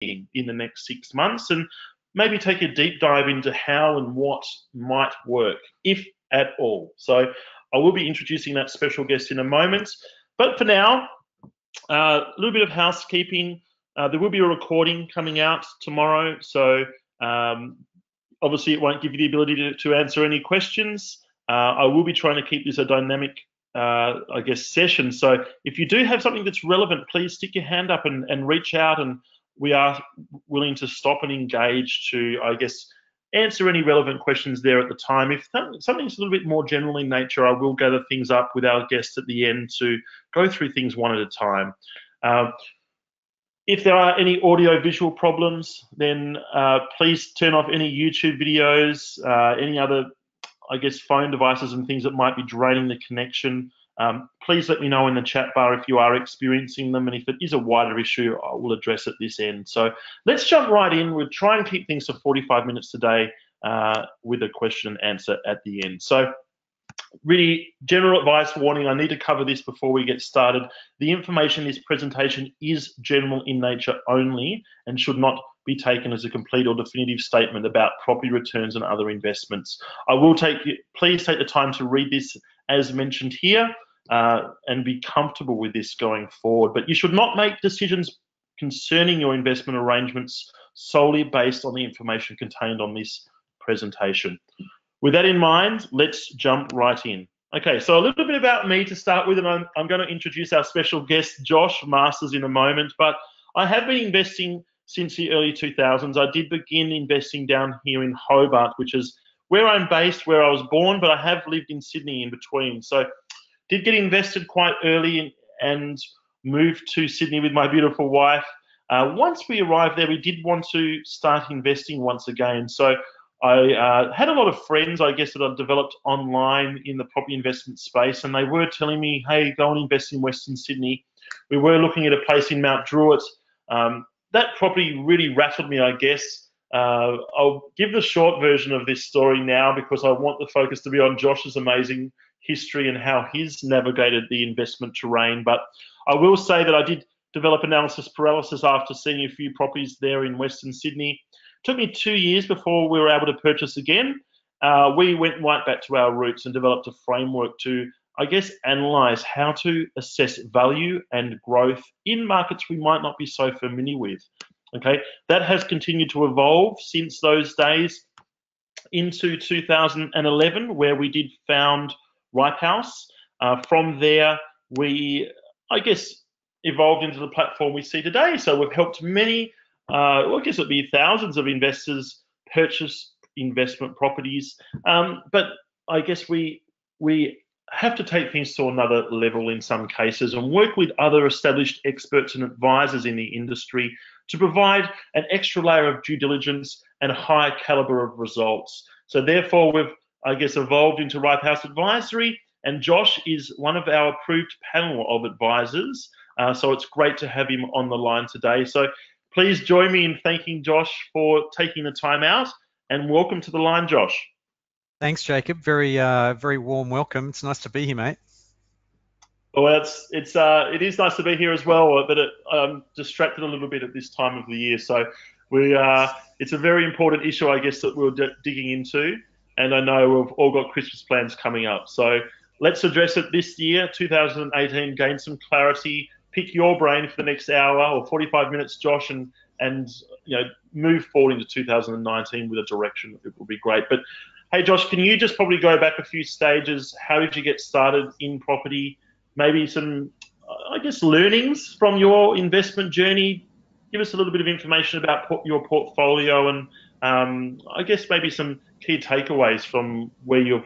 in the next 6 months, and maybe take a deep dive into how and what might work, if at all. So I will be introducing that special guest in a moment. But for now, a little bit of housekeeping. There will be a recording coming out tomorrow, so obviously it won't give you the ability to answer any questions. I will be trying to keep this a dynamic, I guess, session. So if you do have something that's relevant, please stick your hand up and reach out, and we are willing to stop and engage to, I guess, answer any relevant questions there at the time. If something's a little bit more general in nature, I will gather things up with our guests at the end to go through things one at a time. If there are any audio-visual problems, then please turn off any YouTube videos, any other, I guess, phone devices and things that might be draining the connection. Please let me know in the chat bar if you are experiencing them, and if it is a wider issue, I will address at this end. So let's jump right in. We'll try and keep things to 45 minutes today with a question and answer at the end. So really, general advice warning, I need to cover this before we get started. The information in this presentation is general in nature only and should not be taken as a complete or definitive statement about property returns and other investments. Please take the time to read this as mentioned here and be comfortable with this going forward. But you should not make decisions concerning your investment arrangements solely based on the information contained on this presentation. With that in mind, let's jump right in. Okay, so a little bit about me to start with, and I'm going to introduce our special guest, Josh Masters, in a moment, but I have been investing since the early 2000s. I did begin investing down here in Hobart, which is where I'm based, where I was born, but I have lived in Sydney in between. So did get invested quite early and moved to Sydney with my beautiful wife. Once we arrived there, we did want to start investing once again. So I had a lot of friends, I guess, that I've developed online in the property investment space, and they were telling me, hey, go and invest in Western Sydney. We were looking at a place in Mount Druitt. That property really rattled me, I guess. I'll give the short version of this story now because I want the focus to be on Josh's amazing history and how he's navigated the investment terrain. But I will say that I did develop analysis paralysis after seeing a few properties there in Western Sydney. It took me 2 years before we were able to purchase again. We went right back to our roots and developed a framework to, I guess, analyse how to assess value and growth in markets we might not be so familiar with. Okay, that has continued to evolve since those days into 2011, where we did found Ripehouse. From there, we, I guess, evolved into the platform we see today. So we've helped many, well, I guess it'd be thousands of investors purchase investment properties. But I guess we have to take things to another level in some cases and work with other established experts and advisors in the industry to provide an extra layer of due diligence and a higher caliber of results. So therefore, we've, I guess, evolved into Ripehouse Advisory, and Josh is one of our approved panel of advisors. So it's great to have him on the line today. So please join me in thanking Josh for taking the time out, and welcome to the line, Josh. Thanks, Jacob. Very warm welcome. It's nice to be here, mate. Well, it is nice to be here as well, but I'm distracted a little bit at this time of the year. So it's a very important issue, I guess, that we're digging into, and I know we've all got Christmas plans coming up. So let's address it this year, 2018. Gain some clarity. Pick your brain for the next hour or 45 minutes, Josh, and move forward into 2019 with a direction. It will be great. But hey, Josh, can you just probably go back a few stages? How did you get started in property? Maybe some, I guess, learnings from your investment journey. Give us a little bit of information about your portfolio, and I guess maybe some key takeaways from where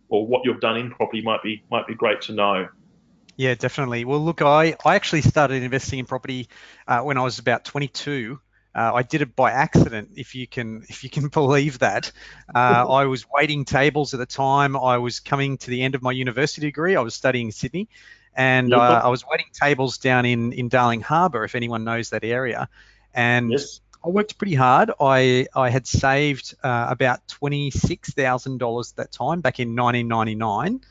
what you've done in property might be great to know. Yeah, definitely. Well, look, I actually started investing in property when I was about 22. I did it by accident, if you can believe that. I was waiting tables at the time. I was coming to the end of my university degree. I was studying in Sydney, and I was waiting tables down in Darling Harbour, if anyone knows that area. And yes, I worked pretty hard. I had saved about $26,000 at that time, back in 1999.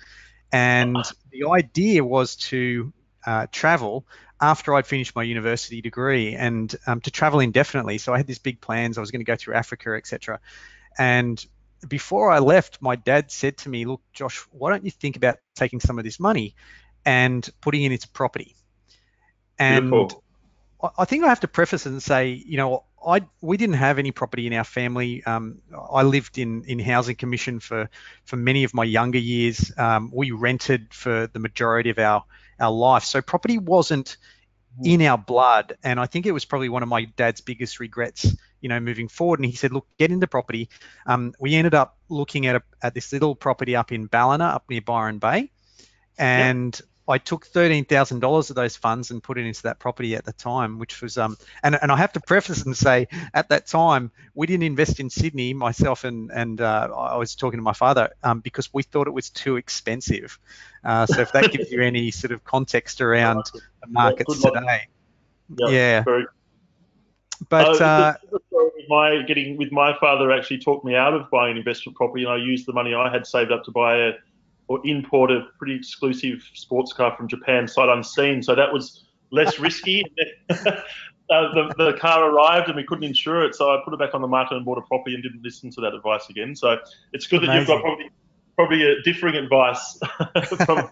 And the idea was to travel after I'd finished my university degree and to travel indefinitely. So I had these big plans. I was going to go through Africa, etc. And before I left, my dad said to me, "Look, Josh, why don't you think about taking some of this money and putting it into property?" And Beautiful. I think I have to preface it and say, we didn't have any property in our family. I lived in housing commission for many of my younger years. We rented for the majority of our life, so property wasn't Mm. in our blood. And I think it was probably one of my dad's biggest regrets, moving forward. And he said, "Look, get into property." We ended up looking at this little property up in Ballina, up near Byron Bay, Yep. and I took $13,000 of those funds and put it into that property at the time, which was and I have to preface and say at that time we didn't invest in Sydney, myself and I was talking to my father because we thought it was too expensive. So if that gives you any sort of context I around like it. the Yeah, good markets logic. today, Yep. yeah. Very. But The story with my father actually talked me out of buying an investment property, and I used the money I had saved up to buy or import a pretty exclusive sports car from Japan, sight unseen. So that was less risky. The car arrived and we couldn't insure it, so I put it back on the market and bought a property and didn't listen to that advice again. So it's good that you've got amazing. probably a differing advice from.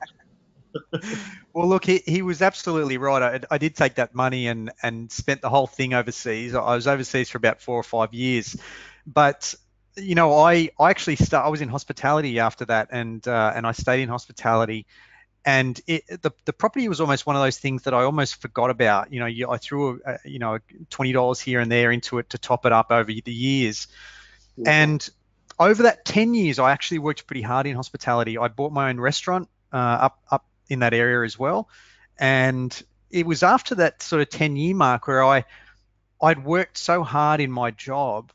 Well, look, he was absolutely right. I did take that money and spent the whole thing overseas. I was overseas for about 4 or 5 years, but I actually I was in hospitality after that, and I stayed in hospitality. And the property was almost one of those things that I almost forgot about. I threw $20 here and there into it to top it up over the years. And over that 10 years, I actually worked pretty hard in hospitality. I bought my own restaurant up in that area as well. And it was after that sort of 10-year mark where I'd worked so hard in my job.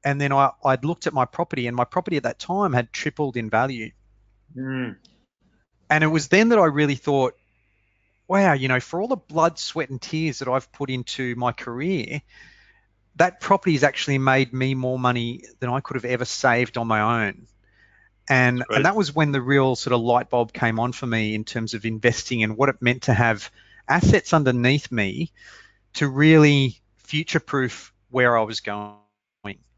And then I'd looked at my property, and my property at that time had tripled in value. Mm, And it was then that I really thought, wow, for all the blood, sweat, and tears that I've put into my career, that property has actually made me more money than I could have ever saved on my own. that's And great. that was when the real sort of light bulb came on for me in terms of investing and what it meant to have assets underneath me to really future-proof where I was going.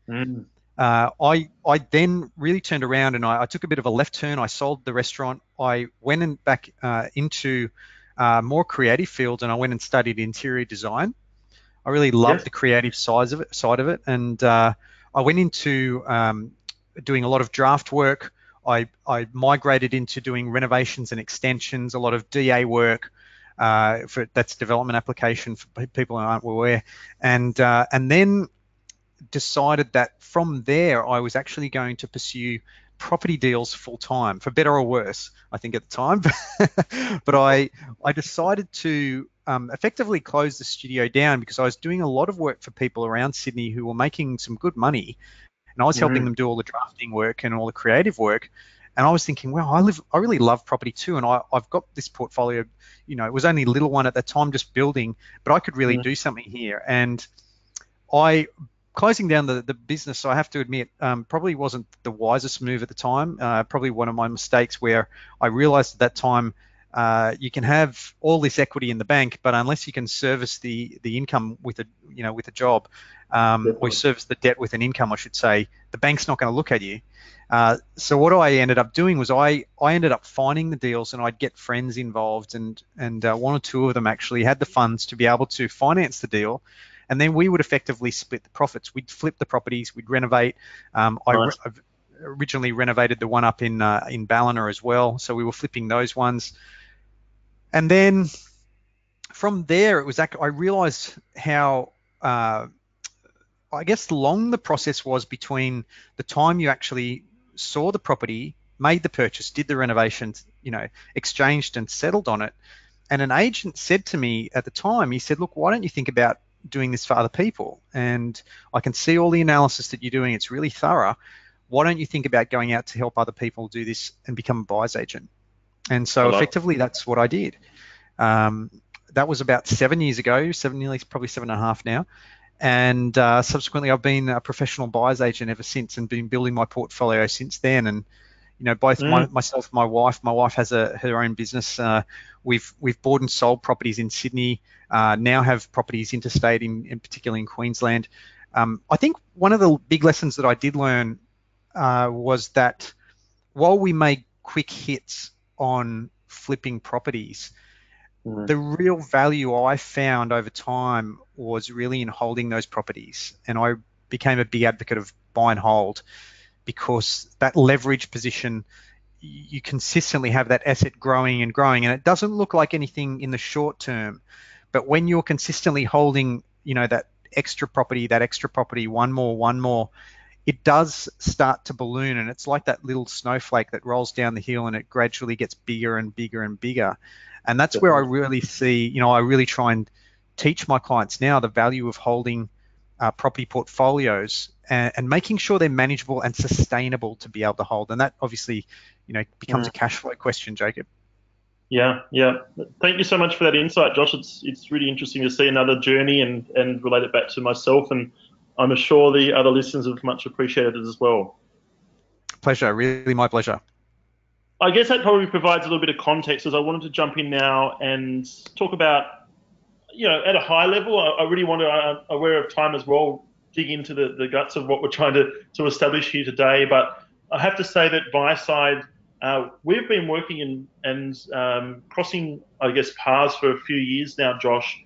Mm, I then really turned around and I took a bit of a left turn. I sold the restaurant. I went back into more creative fields, and I went and studied interior design. I really loved yes. the creative side of it, and I went into doing a lot of draft work. I migrated into doing renovations and extensions, a lot of DA work. That's development application for people who aren't aware, and then decided that from there I was actually going to pursue property deals full time, for better or worse, I think at the time. But I decided to effectively close the studio down because I was doing a lot of work for people around Sydney who were making some good money, and I was helping Mm, them do all the drafting work and all the creative work. And I was thinking, well, I really love property too, and I've got this portfolio. It was only a little one at the time, just building, but I could really mm, do something here. And I closing down the business, I have to admit, probably wasn't the wisest move at the time. Probably one of my mistakes where I realized at that time you can have all this equity in the bank, but unless you can service the income with a job, or definitely. service the debt with an income, I should say, the bank's not going to look at you. So what I ended up doing was I ended up finding the deals, and I'd get friends involved, and one or two of them actually had the funds to be able to finance the deal, and then we would effectively split the profits. We'd flip the properties, we'd renovate. Nice. I originally renovated the one up in Ballina as well, so we were flipping those ones. And then from there, it was I realised how I guess long the process was between the time you actually saw the property, made the purchase, did the renovations, exchanged and settled on it. And an agent said to me at the time, he said, "Look, why don't you think about doing this for other people? And I can see all the analysis that you're doing. It's really thorough. Why don't you think about going out to help other people do this and become a buyer's agent?" And I so like. effectively, that's what I did. Um, that was about 7 years ago, nearly probably 7.5 now. And subsequently, I've been a professional buyer's agent ever since, and been building my portfolio since then. And Both Mm. myself and my wife has her own business. We've bought and sold properties in Sydney, now have properties interstate, in particular in Queensland. I think one of the big lessons that I did learn was that while we made quick hits on flipping properties, Mm. the real value I found over time was really in holding those properties. And I became a big advocate of buy and hold, because that leverage position, you consistently have that asset growing and growing, and it doesn't look like anything in the short term. But when you're consistently holding, that extra property, one more, it does start to balloon, and it's like that little snowflake that rolls down the hill and it gradually gets bigger and bigger and bigger. And that's where I really see, I really try and teach my clients now the value of holding property portfolios and making sure they're manageable and sustainable to be able to hold. And that obviously, becomes a cash flow question, Jacob. Yeah, yeah. Thank you so much for that insight, Josh. It's really interesting to see another journey and relate it back to myself, and I'm sure the other listeners have much appreciated it as well. Pleasure, really my pleasure. I guess that probably provides a little bit of context, as I wanted to jump in now and talk about, at a high level. I really want to, aware of time as well, dig into the guts of what we're trying to establish here today. But I have to say that Buyside, we've been working and crossing, I guess, paths for a few years now, Josh.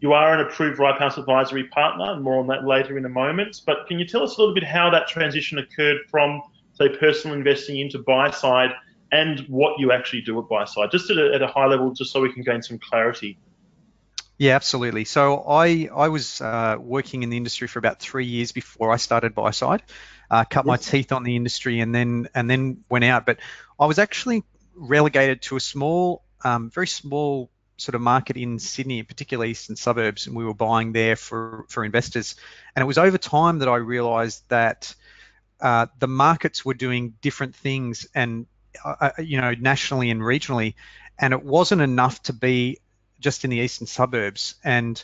You are an approved Ripehouse advisory partner, and more on that later in a moment. But can you tell us a little bit how that transition occurred from, say, personal investing into Buyside, and what you actually do at Buyside, just at a high level, just so we can gain some clarity? Yeah, absolutely. So I was working in the industry for about 3 years before I started Buyside. Cut my teeth on the industry and then went out. But I was actually relegated to a small, very small sort of market in Sydney, particularly eastern suburbs, and we were buying there for investors. And it was over time that I realised that the markets were doing different things, and nationally and regionally, and it wasn't enough to be just in the eastern suburbs. And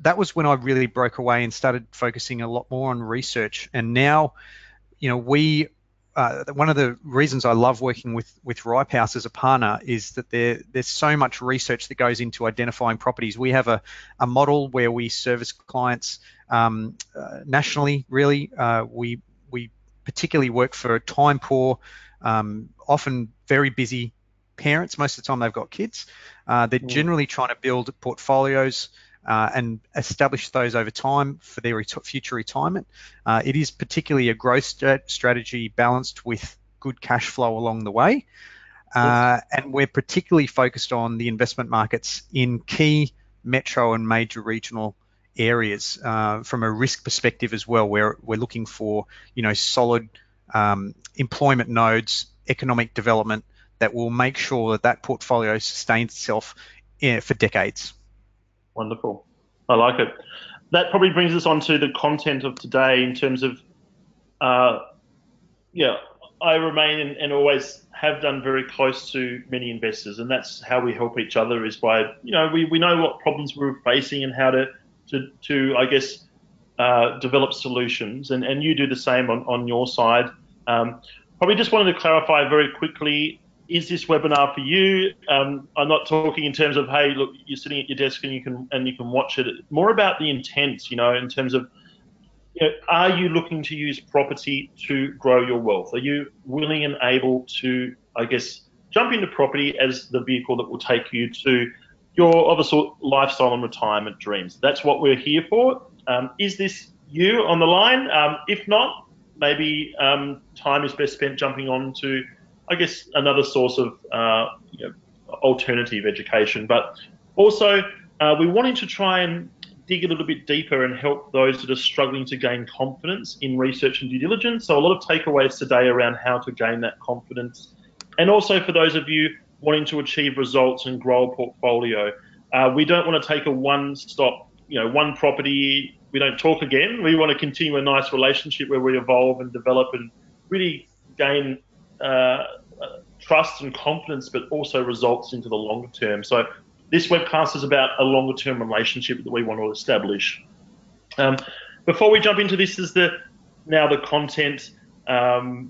that was when I really broke away and started focusing a lot more on research. And now, we one of the reasons I love working with Ripehouse as a partner is that there's so much research that goes into identifying properties. We have a model where we service clients nationally. Really, we particularly work for time poor, often very busy parents. Most of the time they've got kids. They're generally trying to build portfolios and establish those over time for their future retirement. It is particularly a growth strategy balanced with good cash flow along the way. And we're particularly focused on the investment markets in key metro and major regional areas from a risk perspective as well, where we're looking for, solid employment nodes, economic development that will make sure that portfolio sustains itself for decades. Wonderful. I like it. That probably brings us on to the content of today in terms of, I remain and always have done very close to many investors, and that's how we help each other, is by, we know what problems we're facing and how to I guess, develop solutions, and you do the same on your side. Probably just wanted to clarify very quickly, is this webinar for you? I'm not talking in terms of, hey, look, you're sitting at your desk and you can watch it. More about the intent, in terms of, are you looking to use property to grow your wealth? Are you willing and able to, I guess, jump into property as the vehicle that will take you to your obviously lifestyle and retirement dreams? That's what we're here for. Is this you on the line? If not, maybe time is best spent jumping on to, I guess, another source of alternative education. But also, we're wanting to try and dig a little bit deeper and help those that are struggling to gain confidence in research and due diligence. So a lot of takeaways today around how to gain that confidence. And also for those of you wanting to achieve results and grow a portfolio, we don't want to take a one-stop, one property, we don't talk again. We want to continue a nice relationship where we evolve and develop and really gain trust and confidence, but also results into the longer term. So this webcast is about a longer term relationship that we want to establish. Before we jump into this, is now the content.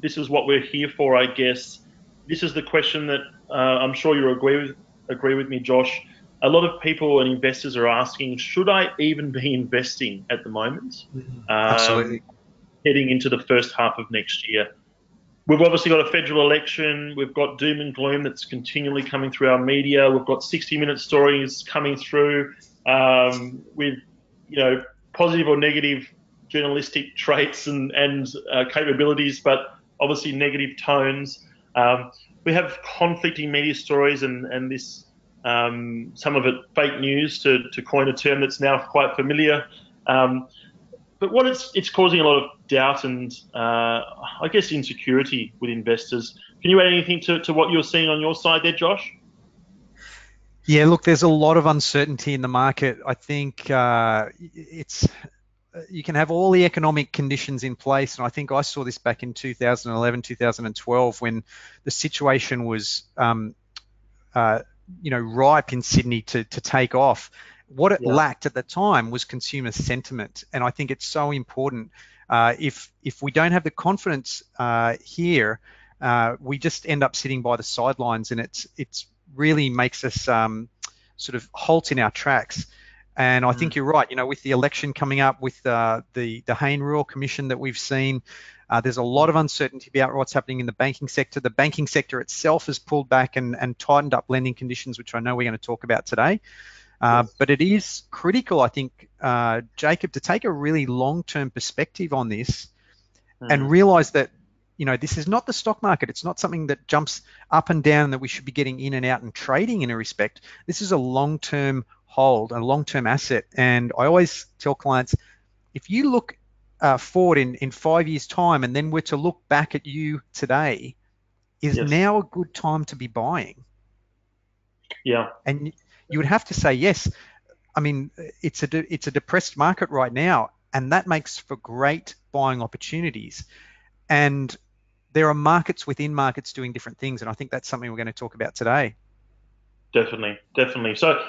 This is what we're here for, I guess. This is the question that I'm sure you agree with me, Josh. A lot of people and investors are asking, should I even be investing at the moment, Absolutely. heading into the first half of next year? We've obviously got a federal election. We've got doom and gloom that's continually coming through our media. We've got 60-minute stories coming through with, positive or negative journalistic traits and capabilities, but obviously negative tones. We have conflicting media stories and this some of it fake news, to coin a term that's now quite familiar. But what it's causing a lot of doubt and I guess insecurity with investors. Can you add anything to what you're seeing on your side there, Josh? Yeah, look, there's a lot of uncertainty in the market. I think you can have all the economic conditions in place, and I think I saw this back in 2011, 2012 when the situation was ripe in Sydney to take off. What it lacked at the time was consumer sentiment, and I think it's so important. If we don't have the confidence here, we just end up sitting by the sidelines, and it's really makes us sort of halt in our tracks. And I think you're right. With the election coming up, with the Hayne Royal Commission that we've seen, there's a lot of uncertainty about what's happening in the banking sector. The banking sector itself has pulled back and tightened up lending conditions, which I know we're going to talk about today. But it is critical, I think, Jacob, to take a really long-term perspective on this and realize that, this is not the stock market. It's not something that jumps up and down that we should be getting in and out and trading in a respect. This is a long-term hold, a long-term asset. And I always tell clients, if you look forward in 5 years' time and then were to look back at you today, is now a good time to be buying? Yeah. And you would have to say yes. I mean, it's a depressed market right now, and that makes for great buying opportunities. And there are markets within markets doing different things, and I think that's something we're going to talk about today. Definitely. So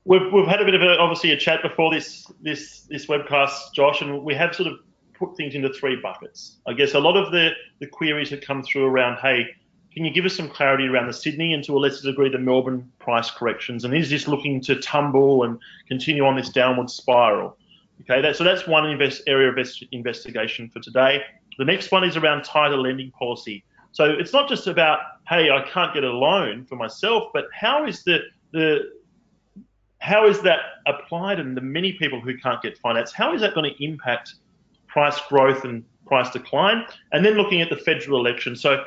we've had a bit of obviously a chat before this webcast, Josh, and we have sort of put things into three buckets. I guess a lot of the queries that come through around, hey, can you give us some clarity around the Sydney and to a lesser degree the Melbourne price corrections? And is this looking to tumble and continue on this downward spiral? Okay, so that's one area of investigation for today. The next one is around tighter lending policy. So it's not just about, hey, I can't get a loan for myself, but how is how is that applied, and the many people who can't get finance, how is that going to impact price growth and price decline? And then looking at the federal election. So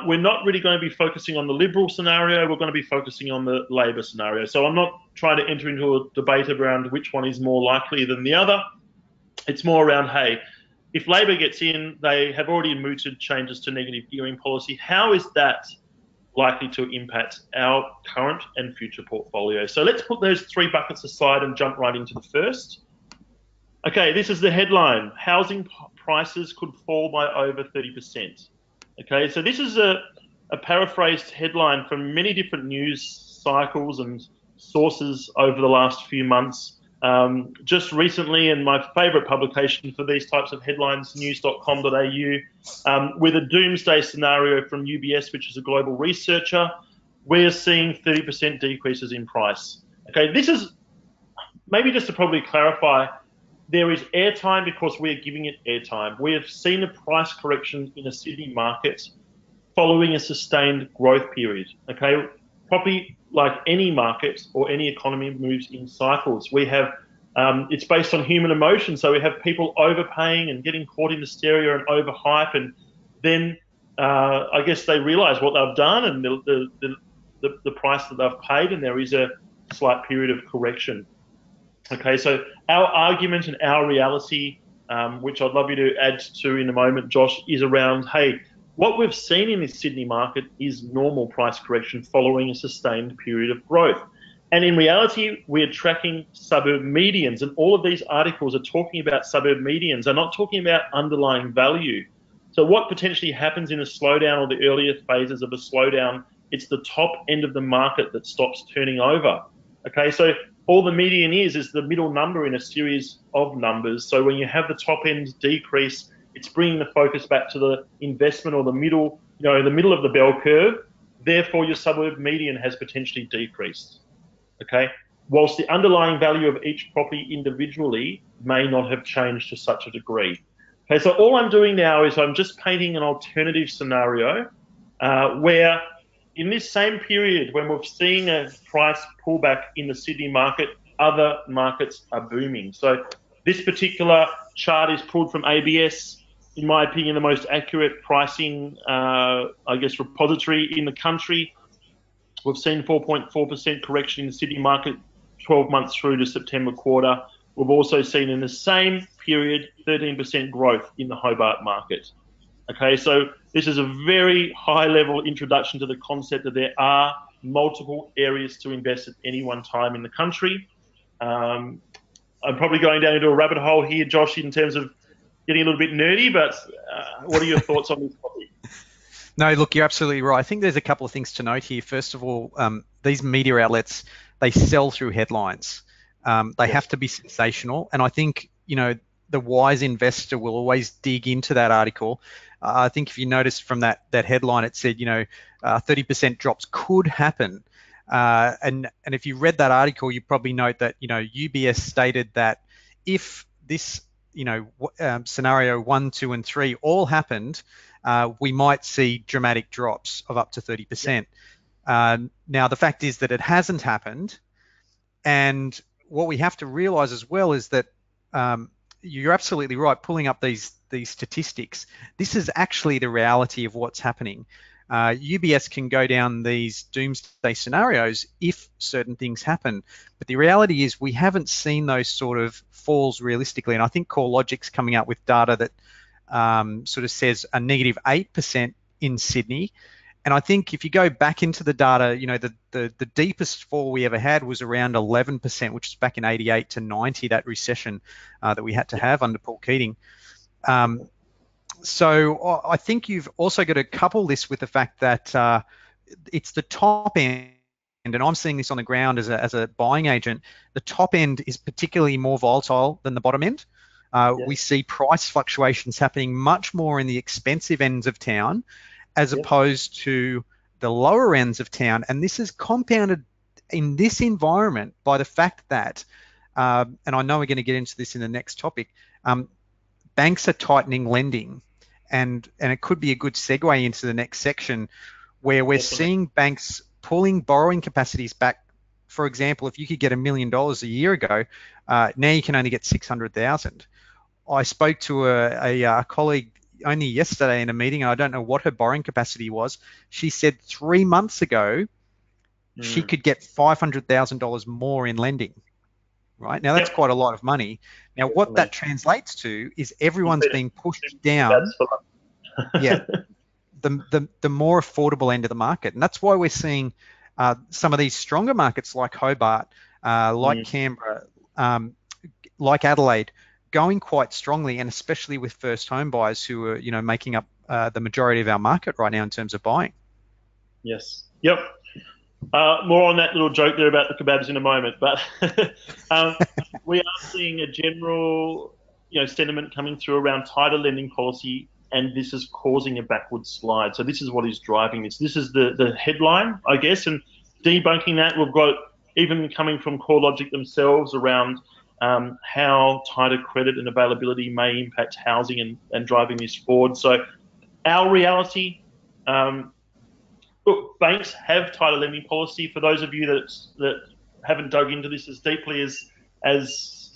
we're not really going to be focusing on the Liberal scenario. We're going to be focusing on the Labor scenario. So I'm not trying to enter into a debate around which one is more likely than the other. It's more around, hey, if Labor gets in, they have already mooted changes to negative gearing policy. How is that likely to impact our current and future portfolio? So let's put those three buckets aside and jump right into the first. Okay, this is the headline. Housing prices could fall by over 30%. Okay, so this is a paraphrased headline from many different news cycles and sources over the last few months. Just recently, in my favourite publication for these types of headlines, news.com.au, with a doomsday scenario from UBS, which is a global researcher, we're seeing 30% decreases in price. Okay, this is maybe just to probably clarify, there is airtime because we're giving it airtime. We have seen a price correction in a Sydney market following a sustained growth period. Okay, property, like any market or any economy, moves in cycles. We have, it's based on human emotion. So we have people overpaying and getting caught in hysteria and overhype, and then I guess they realise what they've done and the price that they've paid, and there is a slight period of correction. Okay, so our argument and our reality, which I'd love you to add to in a moment, Josh, is around, hey, what we've seen in this Sydney market is normal price correction following a sustained period of growth. And in reality, we're tracking suburb medians, and all of these articles are talking about suburb medians. They're not talking about underlying value. So what potentially happens in a slowdown or the earlier phases of a slowdown, it's the top end of the market that stops turning over. Okay, so all the median is the middle number in a series of numbers. So when you have the top end decrease, It's bringing the focus back to the investment or the middle, the middle of the bell curve. Therefore, your suburb median has potentially decreased. Okay, whilst the underlying value of each property individually may not have changed to such a degree. Okay, so all I'm doing now is I'm just painting an alternative scenario where in this same period when we're seeing a price pullback in the Sydney market, other markets are booming. So this particular chart is pulled from ABS, in my opinion, the most accurate pricing, repository in the country. We've seen 4.4% correction in the Sydney market 12 months through to September quarter. We've also seen in the same period 13% growth in the Hobart market. Okay, so this is a very high-level introduction to the concept that there are multiple areas to invest at any one time in the country. I'm probably going down into a rabbit hole here, Josh, in terms of getting a little bit nerdy, but what are your thoughts on this topic? No, look, you're absolutely right. I think there's a couple of things to note here. First of all, these media outlets, they sell through headlines. They have to be sensational. And I think, the wise investor will always dig into that article. I think if you noticed from that headline, it said, 30% drops could happen. And if you read that article, you probably note that, UBS stated that if this, scenario 1, 2, and 3 all happened, we might see dramatic drops of up to 30%. Now, the fact is that it hasn't happened. And what we have to realize as well is that you're absolutely right, pulling up these statistics. This is actually the reality of what's happening. UBS can go down these doomsday scenarios if certain things happen. But the reality is we haven't seen those sort of falls realistically. And I think CoreLogic's coming up with data that sort of says a negative 8% in Sydney. And I think if you go back into the data, the deepest fall we ever had was around 11%, which is back in 88 to 90, that recession that we had to have under Paul Keating. So I think you've also got to couple this with the fact that it's the top end, and I'm seeing this on the ground as a buying agent. The top end is particularly more volatile than the bottom end. We see price fluctuations happening much more in the expensive ends of town as opposed to the lower ends of town. And this is compounded in this environment by the fact that, and I know we're going to get into this in the next topic, banks are tightening lending. And it could be a good segue into the next section where we're seeing banks pulling borrowing capacities back. For example, if you could get $1 million a year ago, now you can only get 600,000. I spoke to a colleague only yesterday in a meeting, and I don't know what her borrowing capacity was. She said 3 months ago, she could get $500,000 more in lending. Right now, that's quite a lot of money. Now, what that translates to is everyone's being pushed down. The more affordable end of the market, and that's why we're seeing some of these stronger markets like Hobart, like Canberra, like Adelaide, going quite strongly, and especially with first home buyers who are, making up the majority of our market right now in terms of buying. Yes. Yep. More on that little joke there about the kebabs in a moment, but we are seeing a general, sentiment coming through around tighter lending policy, and this is causing a backward slide. So this is what is driving this. This is the headline, I guess, and debunking that, we've got even coming from CoreLogic themselves around how tighter credit and availability may impact housing and driving this forward. So our reality. Look, banks have tighter lending policy. For those of you that haven't dug into this as deeply as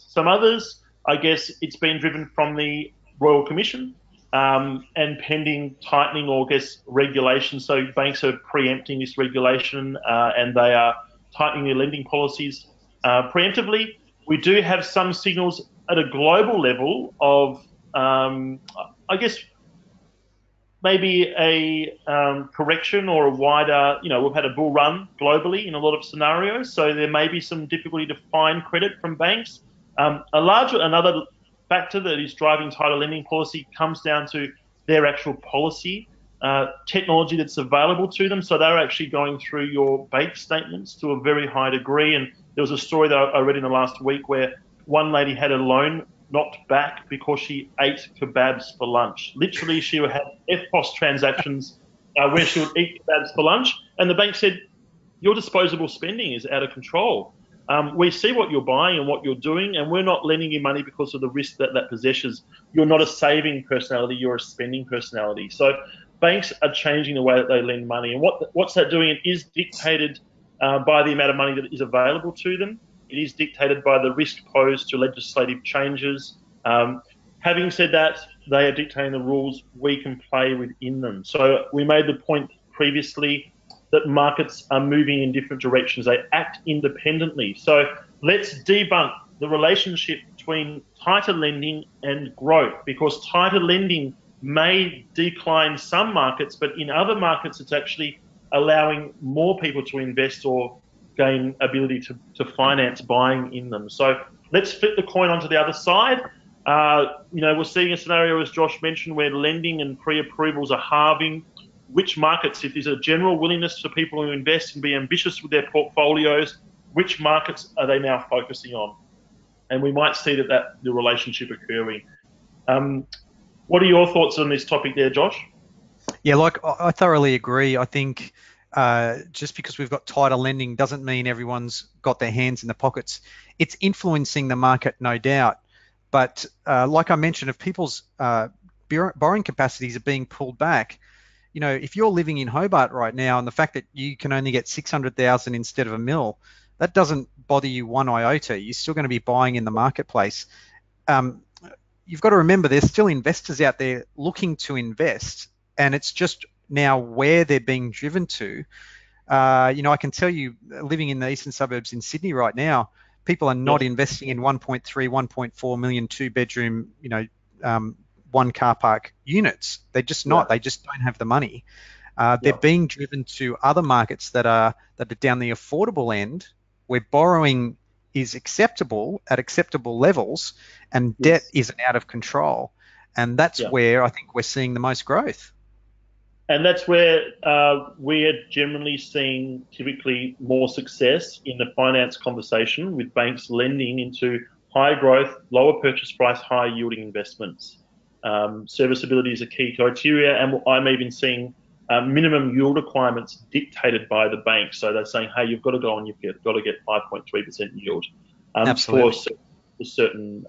some others, I guess it's been driven from the Royal Commission and pending tightening or, regulation. So banks are preempting this regulation and they are tightening their lending policies preemptively. We do have some signals at a global level of, maybe a correction or a wider, we've had a bull run globally in a lot of scenarios, so there may be some difficulty to find credit from banks. Another factor that is driving tighter lending policy comes down to their actual policy, technology that's available to them. So they're actually going through your bank statements to a very high degree. And there was a story that I read in the last week where one lady had a loan knocked back because she ate kebabs for lunch. Literally, she would have FPOS transactions where she would eat kebabs for lunch, and the bank said, your disposable spending is out of control. We see what you're buying and what you're doing, and we're not lending you money because of the risk that that possesses. You're not a saving personality, you're a spending personality. So banks are changing the way that they lend money. And what's that doing? It is dictated by the amount of money that is available to them. It is dictated by the risk posed to legislative changes. Having said that, they are dictating the rules. We can play within them. So we made the point previously that markets are moving in different directions. They act independently. So let's debunk the relationship between tighter lending and growth, because tighter lending may decline some markets, but in other markets, it's actually allowing more people to invest or gain ability to finance buying in them. So let's flip the coin onto the other side. We're seeing a scenario, as Josh mentioned, where lending and pre-approvals are halving. Which markets, if there's a general willingness for people to invest and be ambitious with their portfolios, which markets are they now focusing on? And we might see that the relationship occurring. What are your thoughts on this topic there, Josh? Yeah, like I thoroughly agree. I think just because we've got tighter lending doesn't mean everyone's got their hands in the pockets. It's influencing the market, no doubt. But like I mentioned, if people's borrowing capacities are being pulled back, if you're living in Hobart right now and the fact that you can only get 600,000 instead of $1 million, that doesn't bother you one iota. You're still going to be buying in the marketplace. You've got to remember there's still investors out there looking to invest, and it's just now where they're being driven to. I can tell you, living in the eastern suburbs in Sydney right now, people are not investing in 1.3, 1.4 million two-bedroom, one car park units. They're just not. They just don't have the money. They're being driven to other markets that are down the affordable end, where borrowing is acceptable at acceptable levels, and debt isn't out of control. And that's where I think we're seeing the most growth. And that's where we're generally seeing typically more success in the finance conversation, with banks lending into high growth, lower purchase price, high yielding investments. Serviceability is a key criteria, and I'm even seeing minimum yield requirements dictated by the bank. So they're saying, hey, you've got to go on, you've got to get 5.3% yield for certain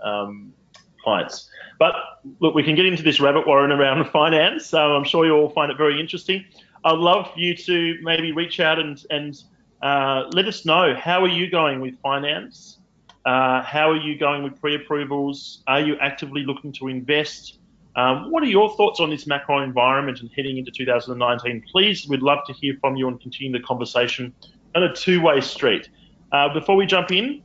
clients. But look, we can get into this rabbit warren around finance. So I'm sure you all find it very interesting. I'd love for you to maybe reach out and let us know, how are you going with finance? How are you going with pre-approvals? Are you actively looking to invest? What are your thoughts on this macro environment and heading into 2019? Please, we'd love to hear from you and continue the conversation on a two-way street. Before we jump in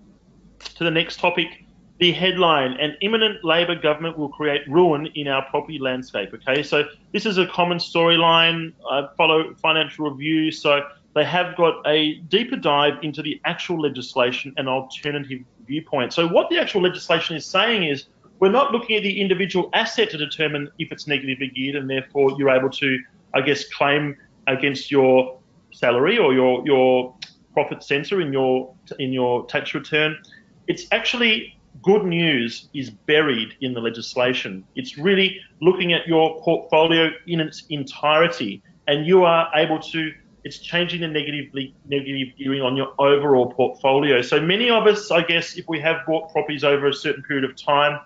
to the next topic, the headline: an imminent Labor government will create ruin in our property landscape. Okay, so this is a common storyline. I follow Financial Review, so they have got a deeper dive into the actual legislation and alternative viewpoint. So what the actual legislation is saying is, we're not looking at the individual asset to determine if it's negatively geared, and therefore you're able to, I guess, claim against your salary or your profit censor in your tax return. It's actually, good news is buried in the legislation. It's really looking at your portfolio in its entirety, and you are able to, it's changing the negative gearing on your overall portfolio. So many of us, I guess, if we have bought properties over a certain period of time,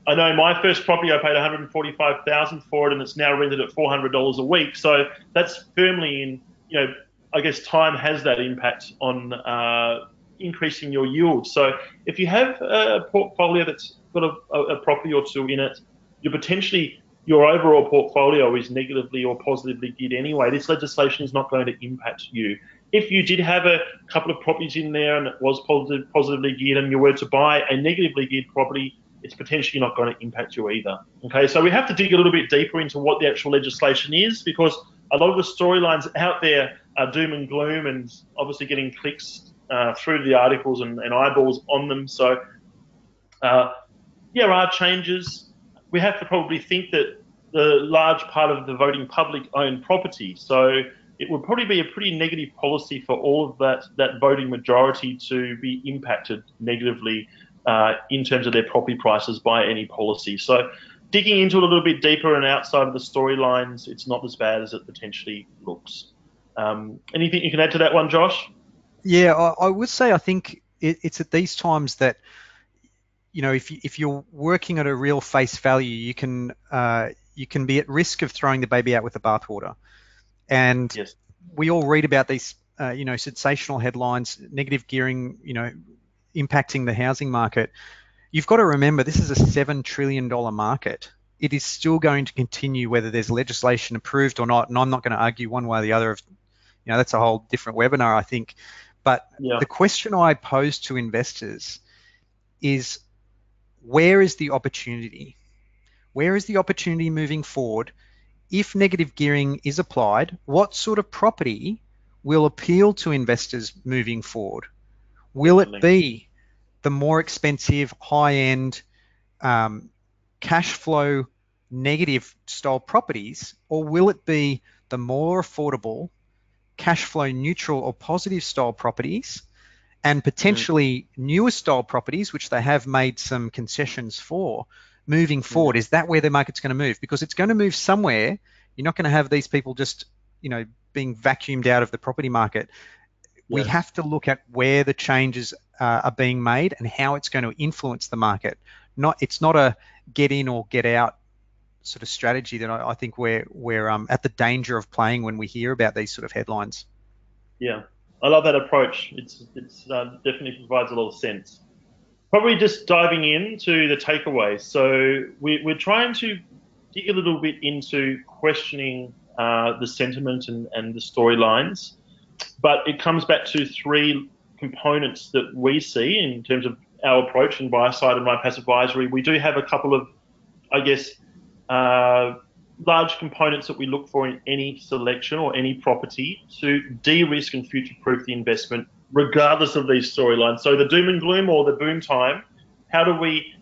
I know my first property, I paid $145,000 for it, and it's now rented at $400 a week. So that's firmly in, I guess time has that impact on increasing your yield. So if you have a portfolio that's got a property or two in it, your overall portfolio is negatively or positively geared anyway. This legislation is not going to impact you. If you did have a couple of properties in there and it was positively geared, and you were to buy a negatively geared property, it's potentially not going to impact you either. Okay, so we have to dig a little bit deeper into what the actual legislation is, because a lot of the storylines out there are doom and gloom, and obviously getting clicks through the articles and eyeballs on them. So there are changes. We have to probably think that the large part of the voting public own property. So it would probably be a pretty negative policy for all of that voting majority to be impacted negatively in terms of their property prices by any policy. So digging into it a little bit deeper and outside of the storylines, it's not as bad as it potentially looks. Anything you can add to that one, Josh? Yeah, I would say I think it's at these times that, if you're working at a real face value, you can be at risk of throwing the baby out with the bathwater. And Yes. we all read about these, sensational headlines, negative gearing, impacting the housing market. You've got to remember this is a $7 trillion market. It is still going to continue whether there's legislation approved or not. And I'm not going to argue one way or the other. That's a whole different webinar, I think. But Yeah. the question I pose to investors is, where is the opportunity? Where is the opportunity moving forward? If negative gearing is applied, what sort of property will appeal to investors moving forward? Will it be the more expensive, high-end, cash flow negative style properties, or will it be the more affordable, cash flow neutral or positive style properties, and potentially newer style properties, which they have made some concessions for moving forward? Is that where the market's going to move? Because it's going to move somewhere. You're not going to have these people just, being vacuumed out of the property market. Yes. We have to look at where the changes are being made and how it's going to influence the market. It's not a get in or get out sort of strategy that I think we're at the danger of playing when we hear about these sort of headlines. Yeah, I love that approach. It's definitely provides a lot of sense. Probably just diving into the takeaways. So we're trying to dig a little bit into questioning the sentiment and the storylines, but it comes back to three components that we see in terms of our approach in buy side and my passive advisory. We do have a couple of, I guess, large components that we look for in any selection or any property to de-risk and future-proof the investment, regardless of these storylines. So the doom and gloom or the boom time, how do we,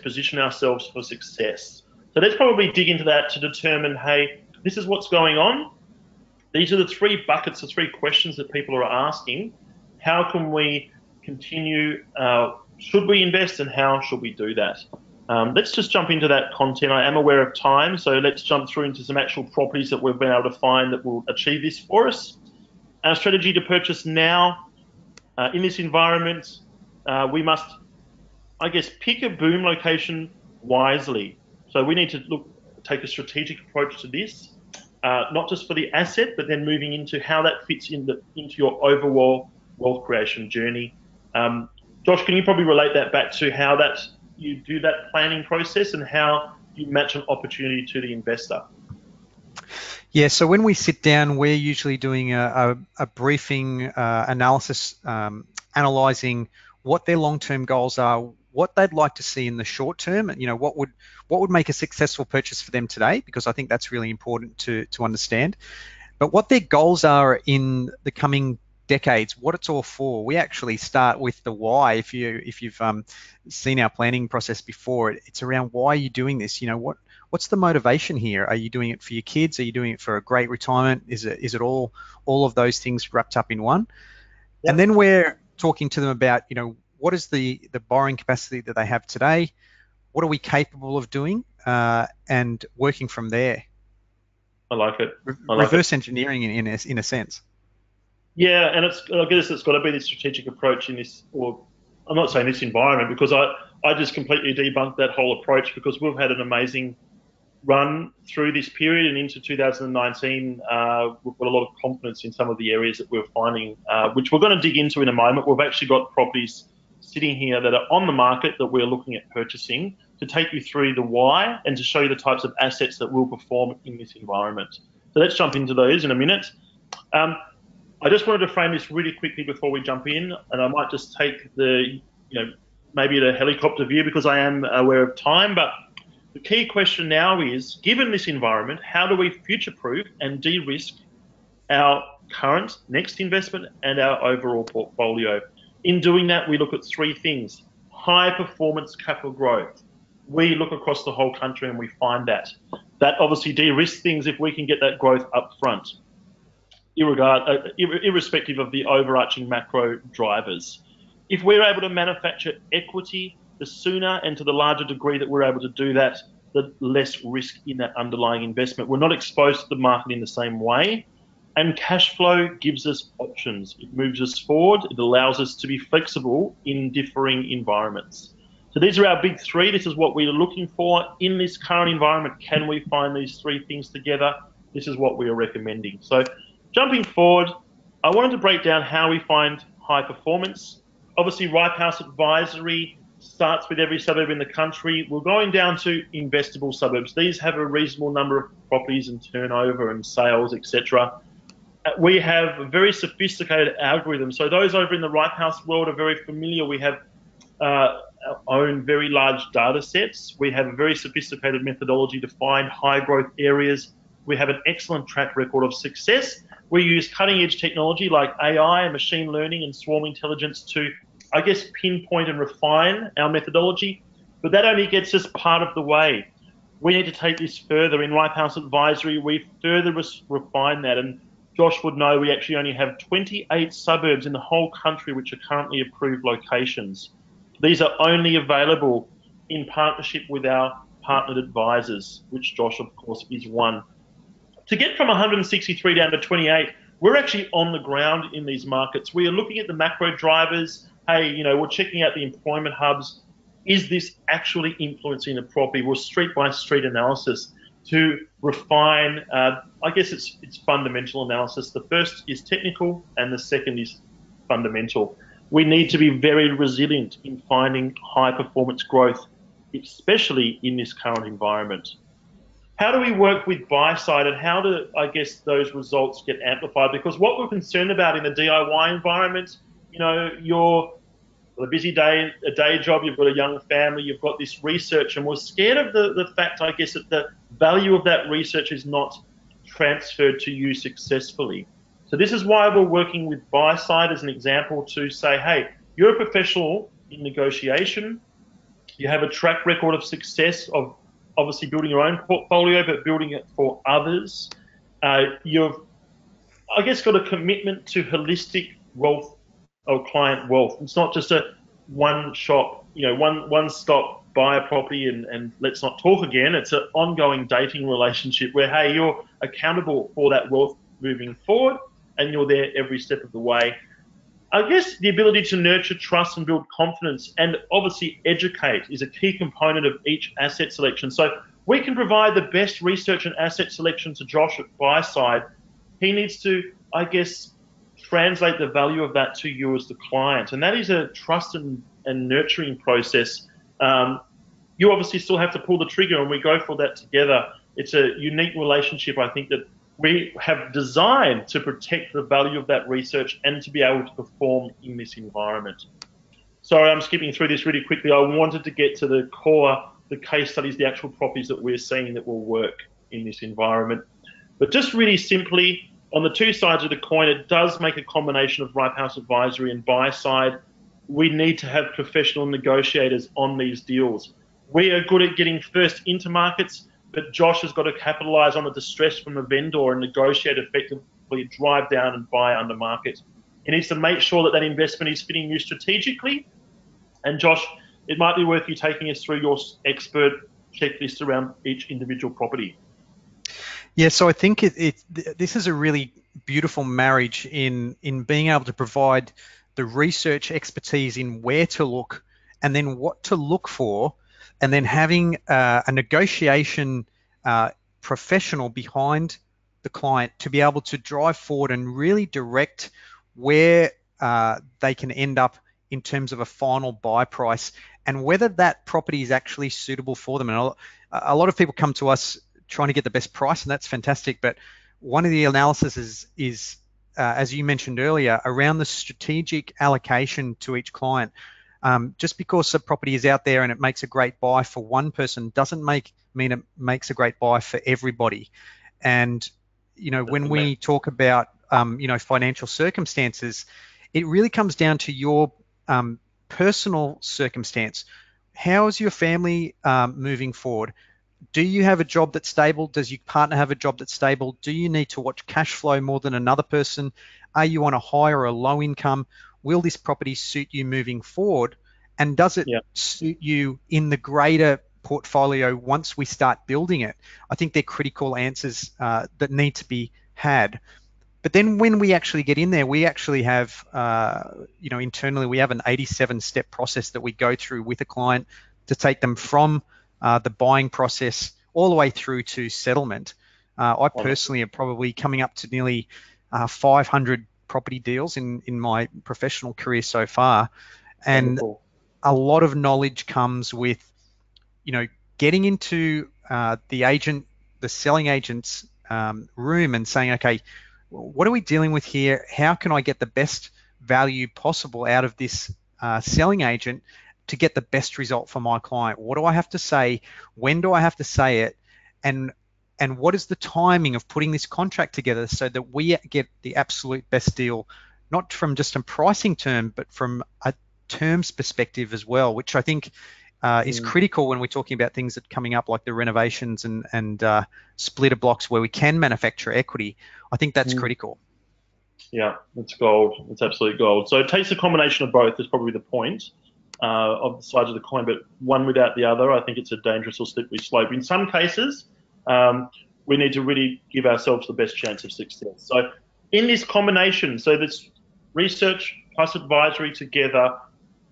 position ourselves for success? So let's probably dig into that to determine, hey, this is what's going on. These are the three buckets, the three questions that people are asking. How can we continue? Should we invest, and how should we do that? Let's just jump into that content. I am aware of time, so let's jump through into some actual properties that we've been able to find that will achieve this for us. Our strategy to purchase now in this environment, we must, pick a boom location wisely. So we need to take a strategic approach to this, not just for the asset, but then moving into how that fits into your overall wealth creation journey. Josh, can you probably relate that back to how you do that planning process and how you match an opportunity to the investor? Yeah, so when we sit down, we're usually doing a briefing analysis, analysing what their long-term goals are, what they'd like to see in the short term, what would make a successful purchase for them today, because I think that's really important to understand. But what their goals are in the coming decades, what it's all for. We actually start with the why. If you've seen our planning process before, it's around why are you doing this? What's the motivation here? Are you doing it for your kids? Are you doing it for a great retirement? Is it all of those things wrapped up in one? Yep. And then we're talking to them about, what is the borrowing capacity that they have today? What are we capable of doing? And working from there. I like it. Reverse engineering in a sense. Yeah, and I guess it's got to be this strategic approach in this, or I'm not saying this environment, because I just completely debunked that whole approach, because we've had an amazing run through this period and into 2019. We've got a lot of confidence in some of the areas that we're finding, which we're going to dig into in a moment. We've actually got properties sitting here that are on the market that we're looking at purchasing, to take you through the why and to show you the types of assets that will perform in this environment. So let's jump into those in a minute. I just wanted to frame this really quickly before we jump in, and I might just take the, maybe a helicopter view, because I am aware of time. But the key question now is, given this environment, how do we future-proof and de-risk our current next investment and our overall portfolio? In doing that, we look at three things. High performance capital growth. We look across the whole country and we find that. That obviously de-risks things if we can get that growth up front, irrespective of the overarching macro drivers. if we're able to manufacture equity, the sooner and to the larger degree that we're able to do that, the less risk in that underlying investment. We're not exposed to the market in the same way. And cash flow gives us options. It moves us forward. It allows us to be flexible in differing environments. So these are our big three. This is what we're looking for in this current environment. Can we find these three things together? This is what we are recommending. So jumping forward, I wanted to break down how we find high performance. Obviously, Ripehouse Advisory starts with every suburb in the country. We're going down to investable suburbs. These have a reasonable number of properties and turnover and sales, etc. We have a very sophisticated algorithm. So those over in the Ripehouse world are very familiar. We have our own very large data sets. We have a very sophisticated methodology to find high growth areas. We have an excellent track record of success. We use cutting edge technology like AI and machine learning and swarm intelligence to, I guess, pinpoint and refine our methodology. But that only gets us part of the way. We need to take this further. In Ripehouse Advisory, we further refine that. And Josh would know we actually only have 28 suburbs in the whole country which are currently approved locations. These are only available in partnership with our partnered advisors, which Josh, of course, is one. To get from 163 down to 28, we're actually on the ground in these markets. We are looking at the macro drivers. Hey, we're checking out the employment hubs. Is this actually influencing the property? We're street by street analysis to refine. I guess it's fundamental analysis. The first is technical, and the second is fundamental. We need to be very resilient in finding high performance growth, especially in this current environment. How do we work with buy side, and how do, I guess, those results get amplified? Because what we're concerned about in the DIY environment, you're a busy day, a day job, you've got a young family, you've got this research, and we're scared of the fact, I guess, that the value of that research is not transferred to you successfully. So this is why we're working with buy side as an example to say, hey, you're a professional in negotiation, you have a track record of success of obviously building your own portfolio, but building it for others. You've, I guess, got a commitment to holistic wealth or client wealth. It's not just a one shop, one stop, buy a property and let's not talk again. It's an ongoing dating relationship where, hey, you're accountable for that wealth moving forward and you're there every step of the way. I guess the ability to nurture trust and build confidence and obviously educate is a key component of each asset selection. So we can provide the best research and asset selection to Josh at buy side. He needs to, I guess, translate the value of that to you as the client. And that is a trust and nurturing process. You obviously still have to pull the trigger and we go for that together. It's a unique relationship, I think, that we have designed to protect the value of that research and to be able to perform in this environment. Sorry, I'm skipping through this really quickly. I wanted to get to the core, the case studies, the actual properties that we're seeing that will work in this environment. But just really simply, on the two sides of the coin, it does make a combination of Ripehouse Advisory and buy side. We need to have professional negotiators on these deals. We are good at getting first into markets, but Josh has got to capitalize on the distress from the vendor and negotiate effectively, drive down and buy under market. He needs to make sure that that investment is fitting you strategically. And Josh, it might be worth you taking us through your expert checklist around each individual property. Yeah, so I think this is a really beautiful marriage in being able to provide the research expertise in where to look and then what to look for, and then having a negotiation professional behind the client to be able to drive forward and really direct where they can end up in terms of a final buy price and whether that property is actually suitable for them. And a lot of people come to us trying to get the best price, and that's fantastic. But one of the analysis is as you mentioned earlier, around the strategic allocation to each client. Just because a property is out there and it makes a great buy for one person doesn't mean it makes a great buy for everybody. And when we talk about financial circumstances, it really comes down to your personal circumstance. How is your family moving forward? Do you have a job that's stable? Does your partner have a job that's stable? Do you need to watch cash flow more than another person? Are you on a high or a low income? will this property suit you moving forward? And does it Yeah. suit you in the greater portfolio once we start building it? I think they're critical answers that need to be had. But then when we actually get in there, we actually have, internally, we have an 87-step process that we go through with a client to take them from the buying process all the way through to settlement. I personally am probably coming up to nearly 500 property deals in my professional career so far. And Wonderful. a lot of knowledge comes with, getting into the selling agent's room and saying, okay, what are we dealing with here? How can I get the best value possible out of this selling agent to get the best result for my client? What do I have to say? When do I have to say it? And what is the timing of putting this contract together so that we get the absolute best deal, not from just a pricing term, but from a terms perspective as well, which I think is critical when we're talking about things that are coming up like the renovations and splitter blocks where we can manufacture equity. I think that's critical. Yeah, it's gold. It's absolute gold. So it takes a combination of both is probably the point of the sides of the coin, but one without the other, I think it's a dangerous or slippery slope. In some cases, we need to really give ourselves the best chance of success. So in this combination, so this research plus advisory together,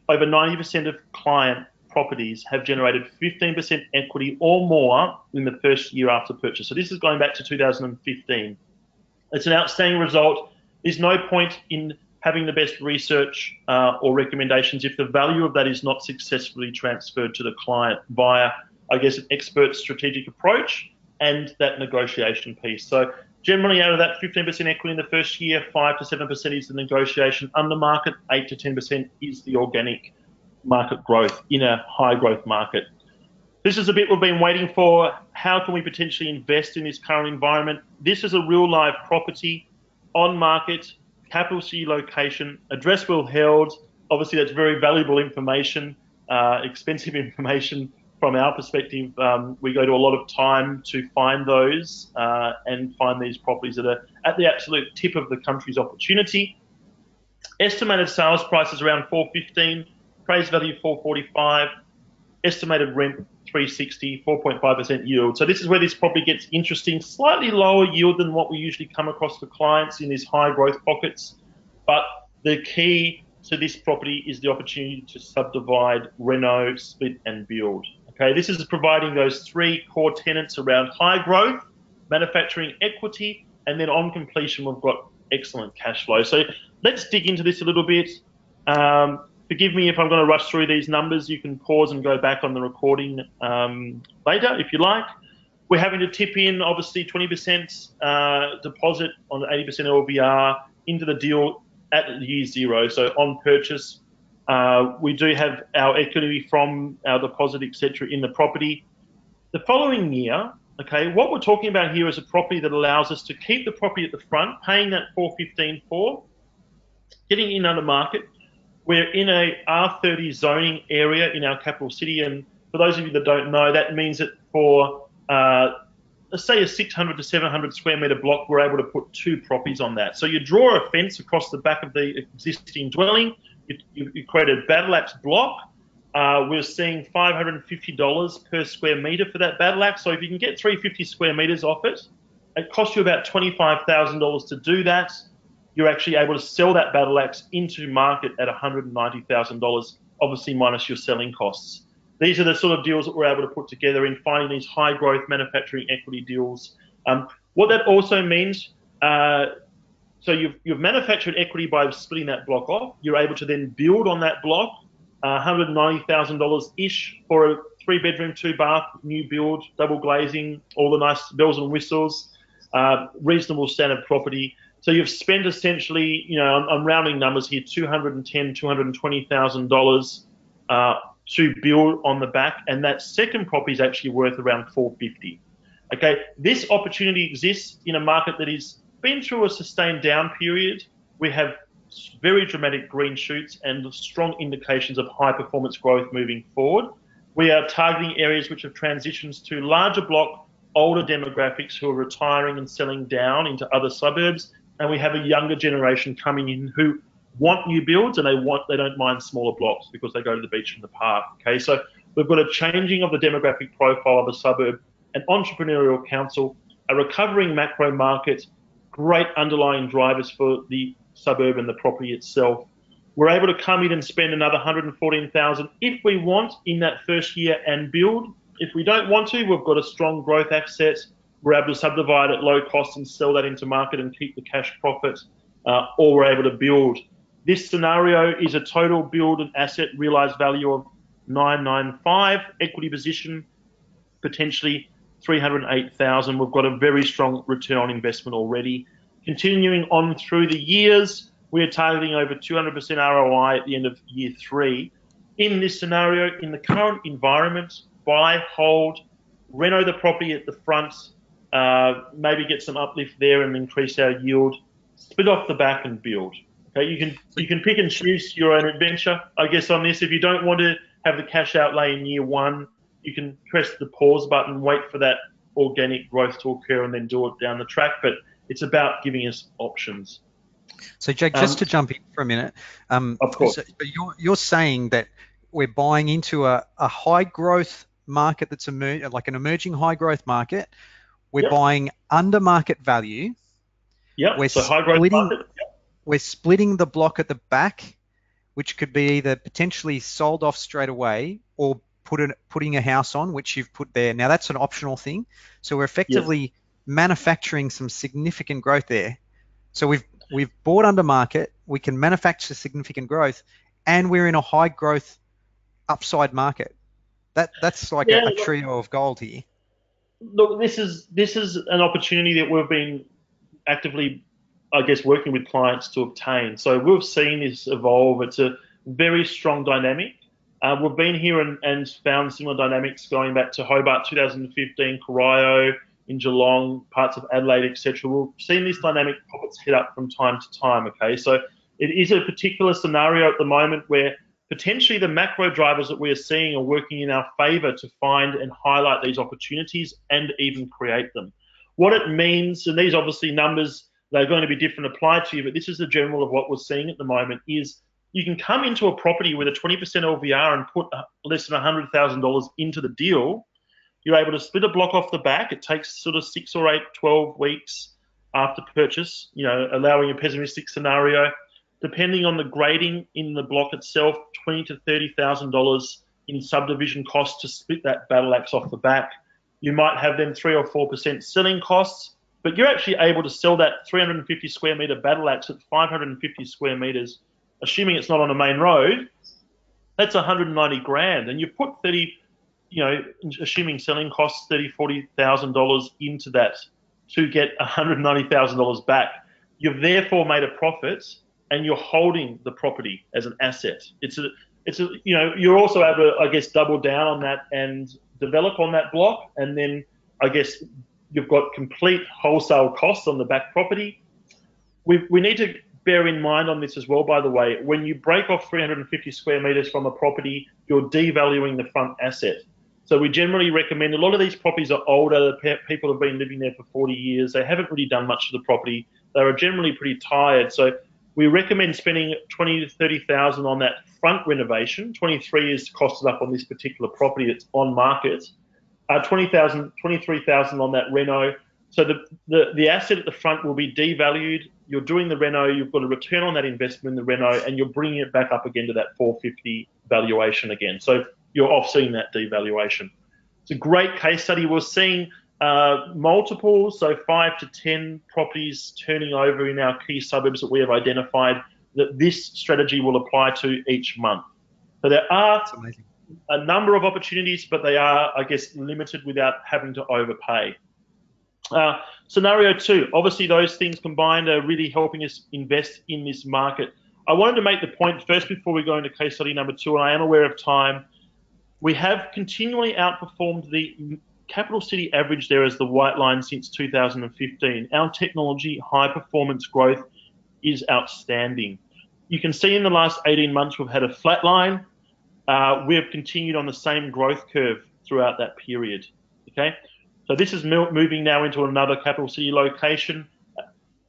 over 90% of client properties have generated 15% equity or more in the first year after purchase. So this is going back to 2015. It's an outstanding result. There's no point in having the best research or recommendations if the value of that is not successfully transferred to the client via, I guess, an expert strategic approach and that negotiation piece. So generally out of that 15% equity in the first year, 5 to 7% is the negotiation under market, 8 to 10% is the organic market growth in a high growth market. This is a bit we've been waiting for. How can we potentially invest in this current environment? This is a real live property on market, capital city location, address will held. Obviously, that's very valuable information, expensive information from our perspective. We go to a lot of time to find those and find these properties that are at the absolute tip of the country's opportunity. Estimated sales price is around $415, appraised value $445, estimated rent $360, 4.5% yield. So this is where this property gets interesting. Slightly lower yield than what we usually come across for clients in these high growth pockets. But the key to this property is the opportunity to subdivide, reno, split, and build. Okay, this is providing those three core tenets around high growth, manufacturing equity, and then on completion, we've got excellent cash flow. So let's dig into this a little bit. Forgive me if I'm going to rush through these numbers. You can pause and go back on the recording later if you like. We're having to tip in, obviously, 20% deposit on 80% LVR into the deal at year zero. So on purchase, we do have our equity from our deposit, etc., in the property. The following year, okay, what we're talking about here is a property that allows us to keep the property at the front, paying that $415 for, getting in under market. We're in a R30 zoning area in our capital city, and for those of you that don't know, that means that for, let's say, a 600 to 700 square metre block, we're able to put two properties on that. So you draw a fence across the back of the existing dwelling, you create a battle axe block. We're seeing $550 per square metre for that battle axe. So if you can get 350 square metres off it, it costs you about $25,000 to do that. You're actually able to sell that battle axe into market at $190,000, obviously minus your selling costs. These are the sort of deals that we're able to put together in finding these high growth manufacturing equity deals. What that also means, so you've manufactured equity by splitting that block off. You're able to then build on that block, $190,000-ish for a 3-bedroom, 2-bath, new build, double glazing, all the nice bells and whistles, reasonable standard property. So you've spent essentially, I'm rounding numbers here, $210,000, $220,000 to build on the back, and that second property is actually worth around $450,000. Okay, this opportunity exists in a market that has been through a sustained down period. We have very dramatic green shoots and strong indications of high performance growth moving forward. We are targeting areas which have transitions to larger block, older demographics who are retiring and selling down into other suburbs. And we have a younger generation coming in who want new builds and they don't mind smaller blocks because they go to the beach and the park. Okay, so we've got a changing of the demographic profile of the suburb, an entrepreneurial council, a recovering macro market, great underlying drivers for the suburb and the property itself. We're able to come in and spend another 114,000 if we want in that first year and build. If we don't want to, we've got a strong growth asset. We're able to subdivide at low cost and sell that into market and keep the cash profit, or we're able to build. This scenario is a total build and asset realised value of 995, equity position potentially 308,000. We've got a very strong return on investment already. Continuing on through the years, we are targeting over 200% ROI at the end of year 3. In this scenario, in the current environment, buy, hold, reno the property at the front, maybe get some uplift there and increase our yield, split off the back and build. Okay, you can pick and choose your own adventure, I guess, on this. If you don't want to have the cash outlay in year 1, you can press the pause button, wait for that organic growth to occur and then do it down the track. But it's about giving us options. So, Jake, just to jump in for a minute, of course. So you're saying that we're buying into a high growth market that's like an emerging high growth market. We're buying under market value. Yeah. So high growth market. We're splitting the block at the back, which could be either potentially sold off straight away or putting a house on, which you've put there. Now that's an optional thing. So we're effectively manufacturing some significant growth there. So we've bought under market, we can manufacture significant growth, and we're in a high growth upside market. That's like a trio of gold here. Look, this is an opportunity that we've been actively, I guess, working with clients to obtain. So we've seen this evolve. It's a very strong dynamic. We've been here and found similar dynamics going back to Hobart 2015, Corio, in Geelong, parts of Adelaide, etc. We've seen this dynamic pop its head up from time to time. Okay, so it is a particular scenario at the moment where potentially the macro drivers that we are seeing are working in our favour to find and highlight these opportunities and even create them. What it means, and these obviously numbers, they're going to be different applied to you, but this is the general of what we're seeing at the moment is you can come into a property with a 20% LVR and put less than $100,000 into the deal. You're able to split a block off the back. It takes sort of 6 or 8, 12 weeks after purchase, allowing a pessimistic scenario. Depending on the grading in the block itself, $20,000 to $30,000 in subdivision costs to split that battle axe off the back. You might have them 3 or 4% selling costs, but you're actually able to sell that 350 square metre battle axe at 550 square metres, assuming it's not on a main road. That's 190 grand, and you put 30, assuming selling costs $40,000 into that to get $190,000 back. You've therefore made a profit, and you're holding the property as an asset. You're also able to, I guess, double down on that and develop on that block, and then I guess you've got complete wholesale costs on the back property. We need to bear in mind on this as well, by the way, when you break off 350 square metres from a property, you're devaluing the front asset. So we generally recommend, a lot of these properties are older, people have been living there for 40 years, they haven't really done much to the property, they are generally pretty tired. So we recommend spending 20 to 30,000 on that front renovation. 23 is costed up on this particular property that's on market. 20,000, 23,000 on that reno. So the asset at the front will be devalued. You're doing the reno, you've got a return on that investment in the reno, and you're bringing it back up again to that 450 valuation again. So you're offsetting that devaluation. It's a great case study. We're seeing multiples, so 5 to 10 properties turning over in our key suburbs that we have identified that this strategy will apply to each month. So there are a number of opportunities, but they are, I guess, limited without having to overpay. Scenario 2, obviously those things combined are really helping us invest in this market. I wanted to make the point first before we go into case study number 2, and I am aware of time. We have continually outperformed the capital city average there as the white line since 2015. Our technology high performance growth is outstanding. You can see in the last 18 months we've had a flat line. We have continued on the same growth curve throughout that period. Okay, so this is moving now into another capital city location.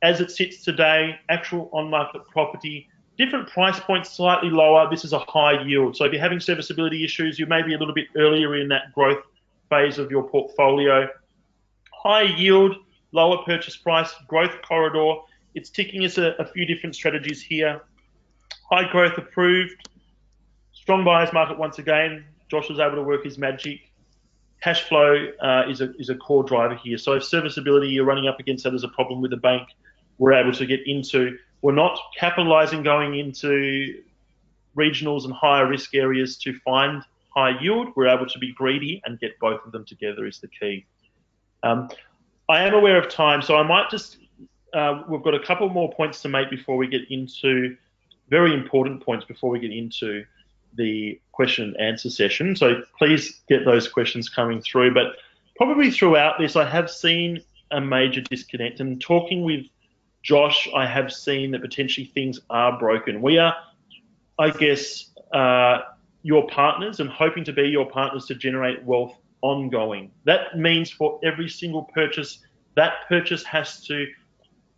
As it sits today, actual on-market property, different price points, slightly lower. This is a high yield. So if you're having serviceability issues, you may be a little bit earlier in that growth phase of your portfolio. High yield, lower purchase price, growth corridor. It's ticking us a few different strategies here. High growth approved. Strong buyers market once again. Josh was able to work his magic. Cash flow is a core driver here. So if serviceability, you're running up against that as a problem with the bank, we're able to get into. We're not capitalizing going into regionals and higher risk areas to find high yield. We're able to be greedy and get both of them together is the key. I am aware of time, so I might just, we've got a couple more points to make before we get into, very important points before we get into the question and answer session. So please get those questions coming through. But probably throughout this, I have seen a major disconnect. And talking with Josh, I have seen that potentially things are broken. We are, I guess, your partners and hoping to be your partners to generate wealth ongoing. That means for every single purchase, that purchase has to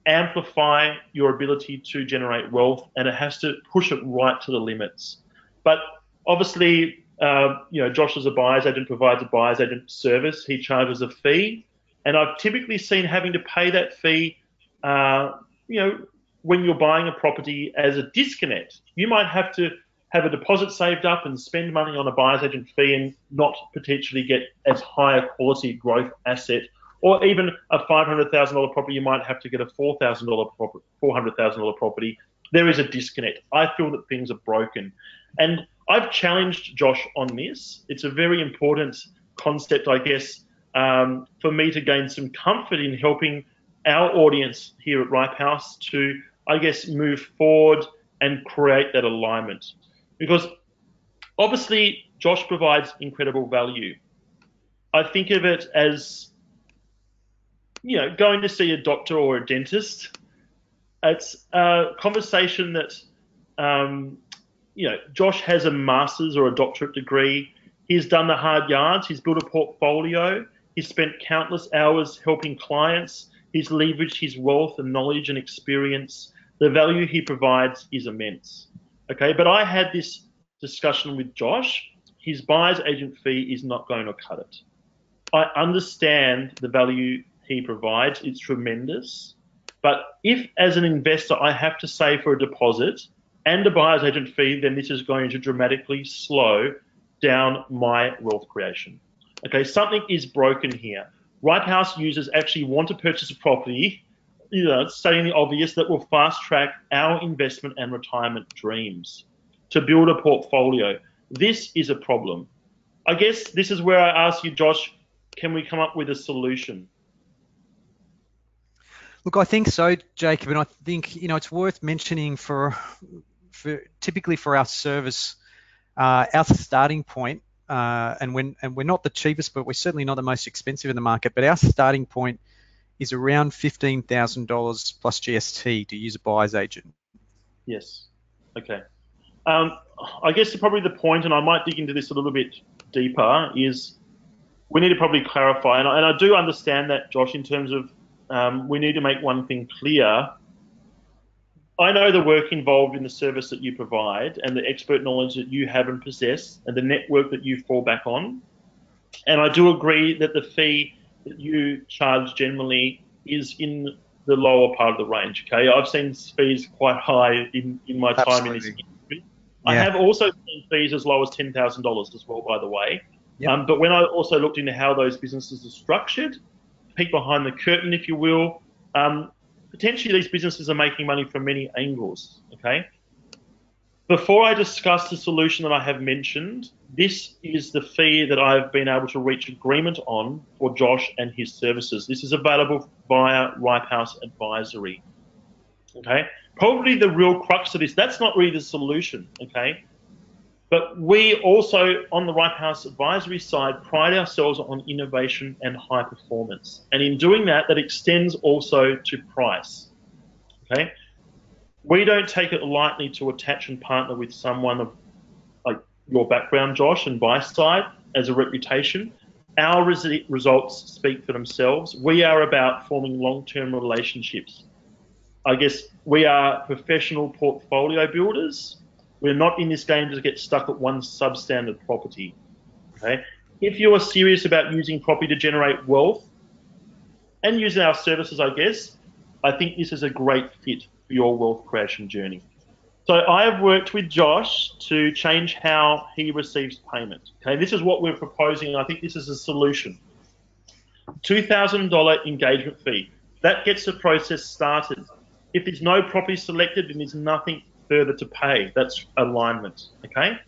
amplify your ability to generate wealth, and it has to push it right to the limits. But obviously, Josh as a buyer's agent provides a buyer's agent service. He charges a fee, and I've typically seen having to pay that fee, when you're buying a property as a disconnect. You might have to have a deposit saved up and spend money on a buyer's agent fee and not potentially get as high a quality growth asset. Or even a $500,000 property, you might have to get a $400,000 property. There is a disconnect. I feel that things are broken. And I've challenged Josh on this. It's a very important concept, I guess, for me to gain some comfort in helping our audience here at Ripehouse to, I guess, move forward and create that alignment. Because obviously, Josh provides incredible value. I think of it as, going to see a doctor or a dentist. It's a conversation that, Josh has a master's or a doctorate degree. He's done the hard yards. He's built a portfolio. He's spent countless hours helping clients. He's leveraged his wealth and knowledge and experience. The value he provides is immense. Okay, but I had this discussion with Josh. His buyer's agent fee is not going to cut it. I understand the value he provides. It's tremendous. But if, as an investor, I have to save for a deposit and a buyer's agent fee, then this is going to dramatically slow down my wealth creation. Okay, something is broken here. Ripehouse users actually want to purchase a property, stating the obvious, that will fast track our investment and retirement dreams to build a portfolio. This is a problem. I guess this is where I ask you, Josh, can we come up with a solution? Look, I think so, Jacob, and I think it's worth mentioning for typically for our service, our starting point, and we're not the cheapest, but we're certainly not the most expensive in the market. But our starting point is around $15,000 plus GST to use a buyer's agent. Yes. Okay. I guess probably the point, and I might dig into this a little bit deeper, is we need to probably clarify, and I do understand that, Josh, in terms of we need to make one thing clear. I know the work involved in the service that you provide and the expert knowledge that you have and possess and the network that you fall back on. And I do agree that the fee that you charge generally is in the lower part of the range. Okay, I've seen fees quite high in my time in this industry. Yeah. I have also seen fees as low as $10,000 as well, by the way. Yep. But when I also looked into how those businesses are structured, peek behind the curtain, if you will, potentially these businesses are making money from many angles, okay? Before I discuss the solution that I have mentioned, this is the fee that I've been able to reach agreement on for Josh and his services. This is available via Ripehouse Advisory, okay? Probably the real crux of this, that's not really the solution, okay? But we also, on the Ripehouse Advisory side, pride ourselves on innovation and high performance. And in doing that, that extends also to price, okay? We don't take it lightly to attach and partner with someone of like your background, Josh, and buy side as a reputation. Our results speak for themselves. We are about forming long-term relationships. I guess we are professional portfolio builders. We're not in this game to get stuck at one substandard property. Okay. If you are serious about using property to generate wealth and using our services, I guess, I think this is a great fit for your wealth creation journey. So I have worked with Josh to change how he receives payment. Okay, this is what we're proposing. I think this is a solution. $2,000 engagement fee. That gets the process started. If there's no property selected, then there's nothing further to pay. That's alignment. Okay.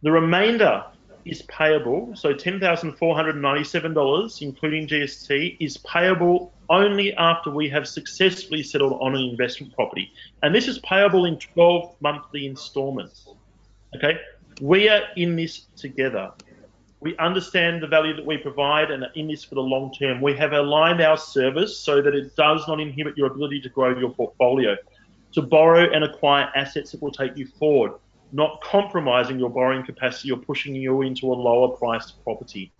The remainder is payable. So $10,497, including GST, is payable only after we have successfully settled on an investment property. And this is payable in 12 monthly installments. Okay. We are in this together. We understand the value that we provide and are in this for the long term. We have aligned our service so that it does not inhibit your ability to grow your portfolio, to borrow and acquire assets that will take you forward, not compromising your borrowing capacity or pushing you into a lower priced property.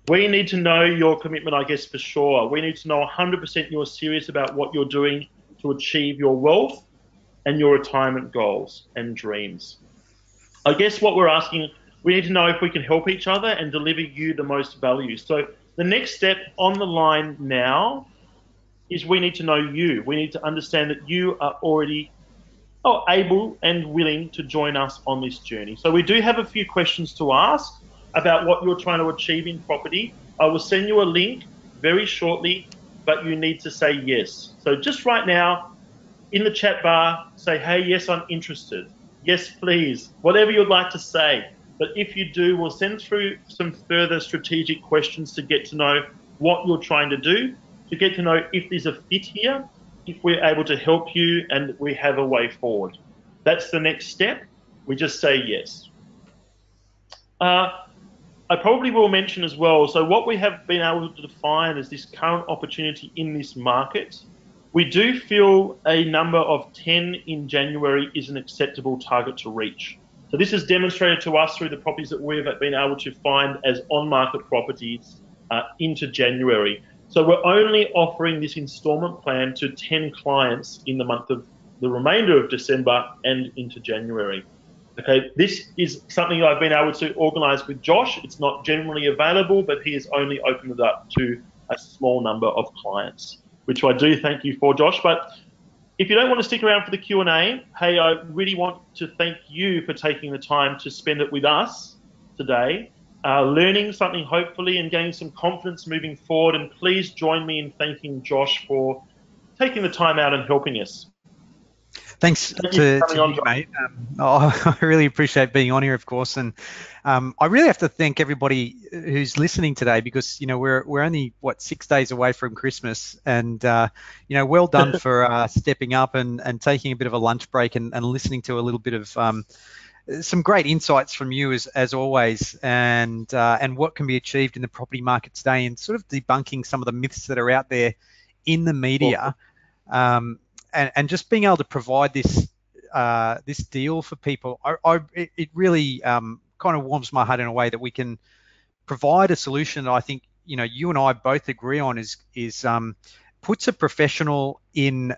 We need to know your commitment, I guess, for sure. We need to know 100% you're serious about what you're doing to achieve your wealth and your retirement goals and dreams. I guess what we're asking, we need to know if we can help each other and deliver you the most value. So the next step on the line now is we need to know you. We need to understand that you are already able and willing to join us on this journey. So we do have a few questions to ask about what you're trying to achieve in property. I will send you a link very shortly, but you need to say yes. So just right now in the chat bar, say, hey, yes, I'm interested. Yes, please, whatever you'd like to say. But if you do, we'll send through some further strategic questions to get to know what you're trying to do, to get to know if there's a fit here, if we're able to help you and we have a way forward. That's the next step. We just say yes. I probably will mention as well, so what we have been able to define as this current opportunity in this market, we do feel a number of 10 in January is an acceptable target to reach. So this is demonstrated to us through the properties that we've been able to find as on-market properties into January. So we're only offering this installment plan to 10 clients in the month of the remainder of December and into January. Okay, this is something I've been able to organise with Josh. It's not generally available, but he has only opened it up to a small number of clients, which I do thank you for, Josh. But if you don't want to stick around for the Q&A, hey, I really want to thank you for taking the time to spend it with us today, learning something hopefully and gaining some confidence moving forward. And please join me in thanking Josh for taking the time out and helping us. Thanks to you, mate. I really appreciate being on here, of course, and I really have to thank everybody who's listening today because we're only 6 days away from Christmas, and well done for stepping up and taking a bit of a lunch break and listening to a little bit of some great insights from you as always, and what can be achieved in the property market today, and sort of debunking some of the myths that are out there in the media. And just being able to provide this this deal for people, it really kind of warms my heart in a way that we can provide a solution that I think you and I both agree on is puts a professional in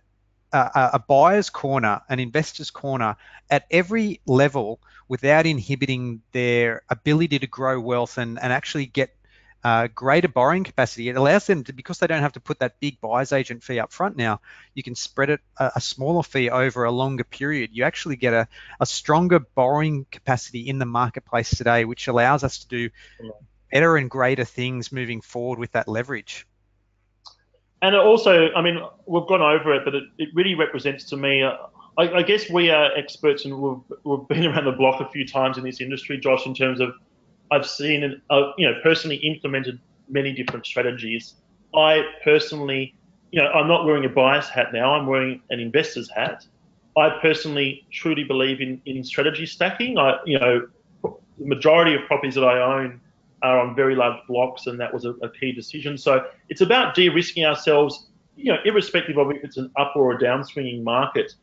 a buyer's corner, an investor's corner at every level without inhibiting their ability to grow wealth and actually get greater borrowing capacity. It allows them to, because they don't have to put that big buyer's agent fee up front now, you can spread it a smaller fee over a longer period. You actually get a stronger borrowing capacity in the marketplace today, which allows us to do better and greater things moving forward with that leverage. And it also, I mean, we've gone over it, but it really represents to me, I guess we are experts and we've been around the block a few times in this industry, Josh, in terms of I've seen and personally implemented many different strategies. I personally, I'm not wearing a buyer's hat now. I'm wearing an investor's hat. I personally truly believe in strategy stacking. The majority of properties that I own are on very large blocks, and that was a key decision. So it's about de-risking ourselves, irrespective of if it's an up or a downswinging market.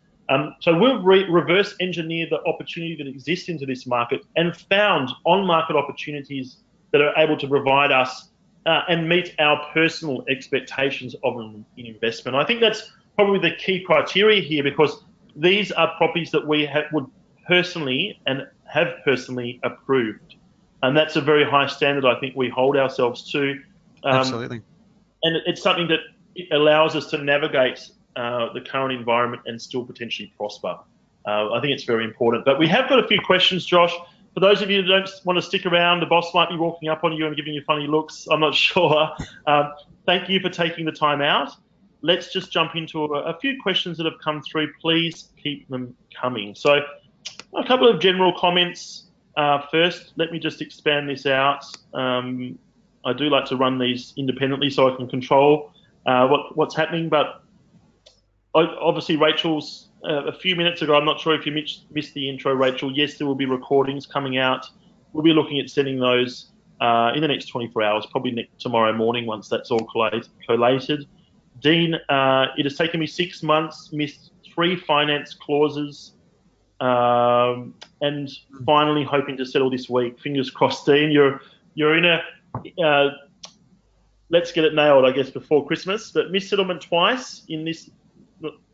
So we've reverse engineered the opportunity that exists into this market and found on-market opportunities that are able to provide us and meet our personal expectations of an investment. I think that's probably the key criteria here, because these are properties that we would personally and have personally approved. And that's a very high standard I think we hold ourselves to. Absolutely. And it's something that allows us to navigate the current environment and still potentially prosper. I think it's very important. But we have got a few questions, Josh. For those of you who don't want to stick around, the boss might be walking up on you and giving you funny looks. I'm not sure. Thank you for taking the time out. Let's just jump into a few questions that have come through. Please keep them coming. So a couple of general comments. First, let me just expand this out. I do like to run these independently so I can control what's happening. But obviously, Rachel's a few minutes ago, I'm not sure if you missed the intro, Rachel. Yes, there will be recordings coming out. We'll be looking at sending those in the next 24 hours, probably tomorrow morning once that's all collated. Dean, it has taken me 6 months, missed 3 finance clauses, and finally hoping to settle this week. Fingers crossed, Dean. You're in a let's get it nailed, I guess, before Christmas. But missed settlement twice in this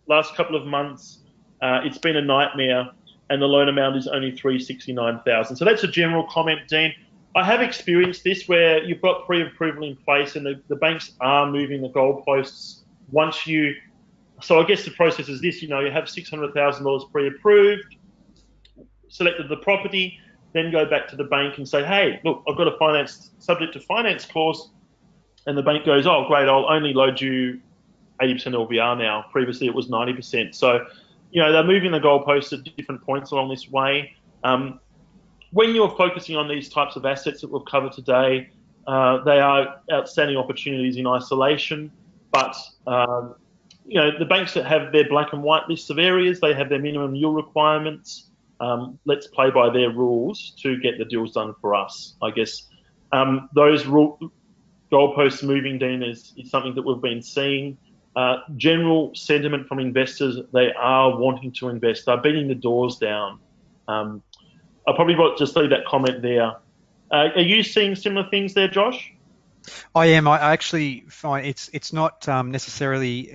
last couple of months. It's been a nightmare, and the loan amount is only $369,000. So that's a general comment, Dean. I have experienced this where you've got pre-approval in place, and the banks are moving the goalposts once you. So I guess the process is this: you have $600,000 pre-approved, selected the property, then go back to the bank and say, hey, look, I've got a finance subject to finance clause, and the bank goes, oh, great, I'll only load you 80% LVR now. Previously, it was 90%. So, they're moving the goalposts at different points along this way. When you're focusing on these types of assets that we've covered today, they are outstanding opportunities in isolation. But, the banks that have their black and white lists of areas, they have their minimum yield requirements. Let's play by their rules to get the deals done for us, I guess. Those goalposts moving, Dean, is something that we've been seeing. General sentiment from investors, they are wanting to invest. They're beating the doors down. I'll probably just leave that comment there. Are you seeing similar things there, Josh? I am. I actually find it's not necessarily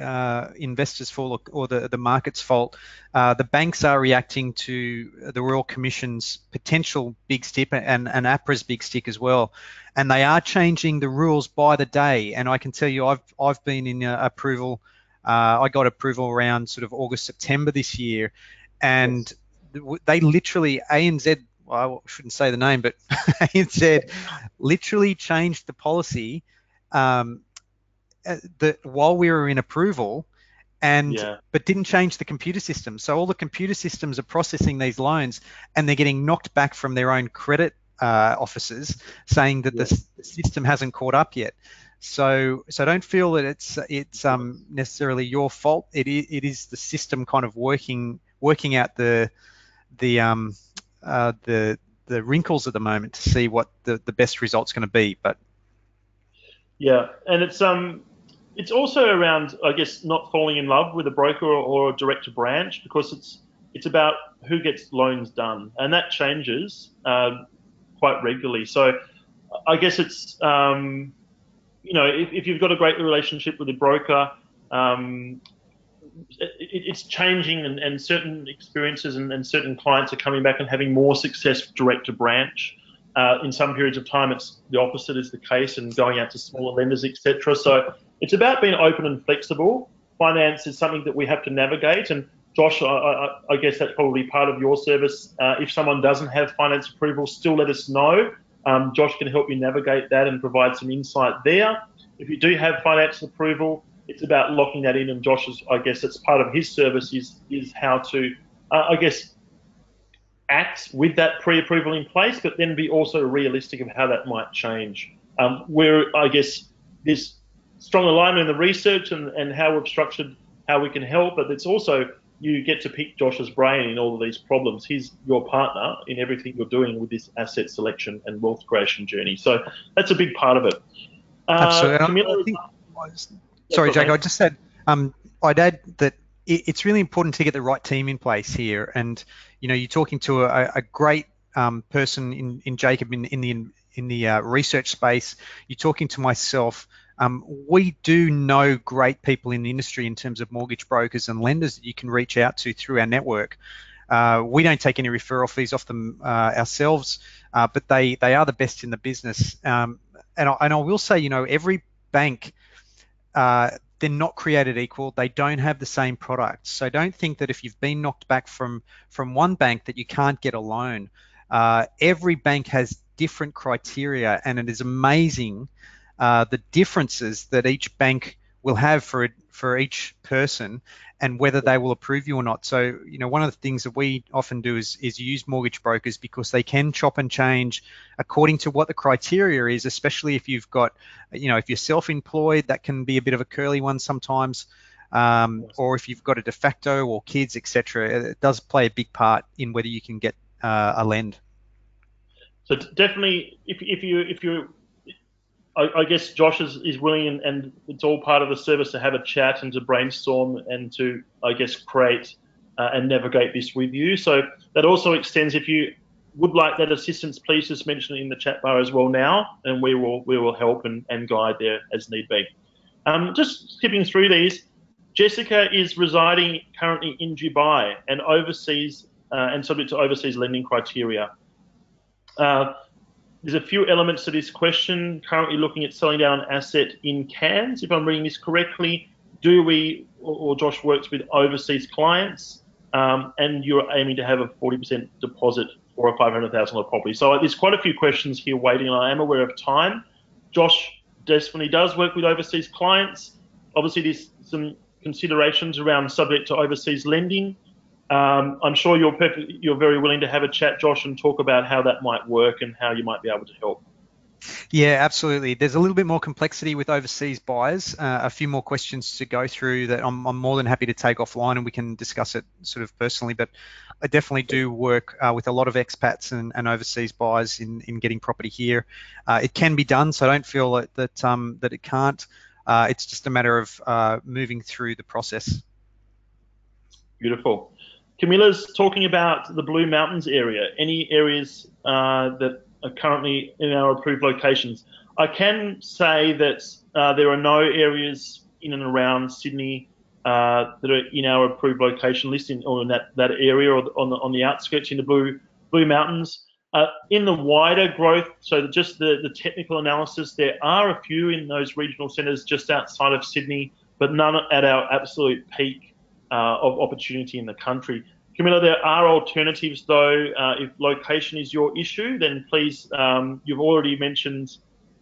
investors' fault or the market's fault. The banks are reacting to the Royal Commission's potential big stick and APRA's big stick as well, and they are changing the rules by the day. And I can tell you, I've been in approval. I got approval around sort of August, September this year, and they literally ANZ. Well, I shouldn't say the name, but ANZ literally changed the policy that while we were in approval, but didn't change the computer system. So all the computer systems are processing these loans, and they're getting knocked back from their own credit officers, saying that the system hasn't caught up yet. So don't feel that it's necessarily your fault. It is the system kind of working out the wrinkles at the moment to see what the best result's going to be. But yeah, and it's also around, I guess, not falling in love with a broker or a direct to branch, because it's about who gets loans done, and that changes quite regularly. So I guess it's if you've got a great relationship with a broker, it's changing, and certain experiences and certain clients are coming back and having more success direct to branch. In some periods of time, it's the opposite is the case, and going out to smaller lenders, etc. So it's about being open and flexible. Finance is something that we have to navigate, and Josh, I guess that's probably part of your service. If someone doesn't have finance approval, still let us know. Josh can help you navigate that and provide some insight there. If you do have finance approval, it's about locking that in, and Josh's, I guess it's part of his service is how to, I guess, act with that pre-approval in place, but then be also realistic of how that might change. Where I guess there's strong alignment in the research and how we've structured how we can help, but it's also you get to pick Josh's brain in all of these problems. He's your partner in everything you're doing with this asset selection and wealth creation journey. So that's a big part of it. Absolutely. Camilla, sorry, Jake, I just said I'd add that it's really important to get the right team in place here. And, you're talking to a great person in Jacob in research space, you're talking to myself. We do know great people in the industry in terms of mortgage brokers and lenders that you can reach out to through our network. We don't take any referral fees off them ourselves, but they are the best in the business. And I will say, you know, every bank, they're not created equal. They don't have the same products. So don't think that if you've been knocked back from one bank that you can't get a loan. Every bank has different criteria, and it is amazing the differences that each bank will have for each person and whether they will approve you or not. So, you know, one of the things that we often do is use mortgage brokers because they can chop and change according to what the criteria is, especially if you've got, you know, if you're self-employed, that can be a bit of a curly one sometimes, or if you've got a de facto or kids, etc. It does play a big part in whether you can get a lend. So definitely, if you I guess Josh is willing, and it's all part of the service to have a chat and to brainstorm and to, I guess, create and navigate this with you. So that also extends, if you would like that assistance, please just mention it in the chat bar as well now, and we will help and guide there as need be. Just skipping through these, Jessica is residing currently in Dubai and overseas and subject to overseas lending criteria. There's a few elements to this question. Currently looking at selling down an asset in Cairns, if I'm reading this correctly. Do we, or Josh works with overseas clients, and you're aiming to have a 40% deposit for a $500,000 property. So there's quite a few questions here waiting, and I am aware of time. Josh definitely does work with overseas clients. Obviously, there's some considerations around subject to overseas lending. I'm sure you're very willing to have a chat, Josh, and talk about how that might work and how you might be able to help. Yeah, absolutely. There's a little bit more complexity with overseas buyers, a few more questions to go through that I'm more than happy to take offline, and we can discuss it sort of personally. But I definitely do work with a lot of expats and overseas buyers in getting property here. It can be done, so I don't feel that it can't. It's just a matter of moving through the process. Beautiful. Camilla's talking about the Blue Mountains area. Any areas that are currently in our approved locations? I can say that there are no areas in and around Sydney that are in our approved location list or in that area or on the outskirts in the Blue Mountains. In the wider growth, so just the technical analysis, there are a few in those regional centres just outside of Sydney, but none at our absolute peak of opportunity in the country. Camilla, there are alternatives though. If location is your issue, then please, you've already mentioned,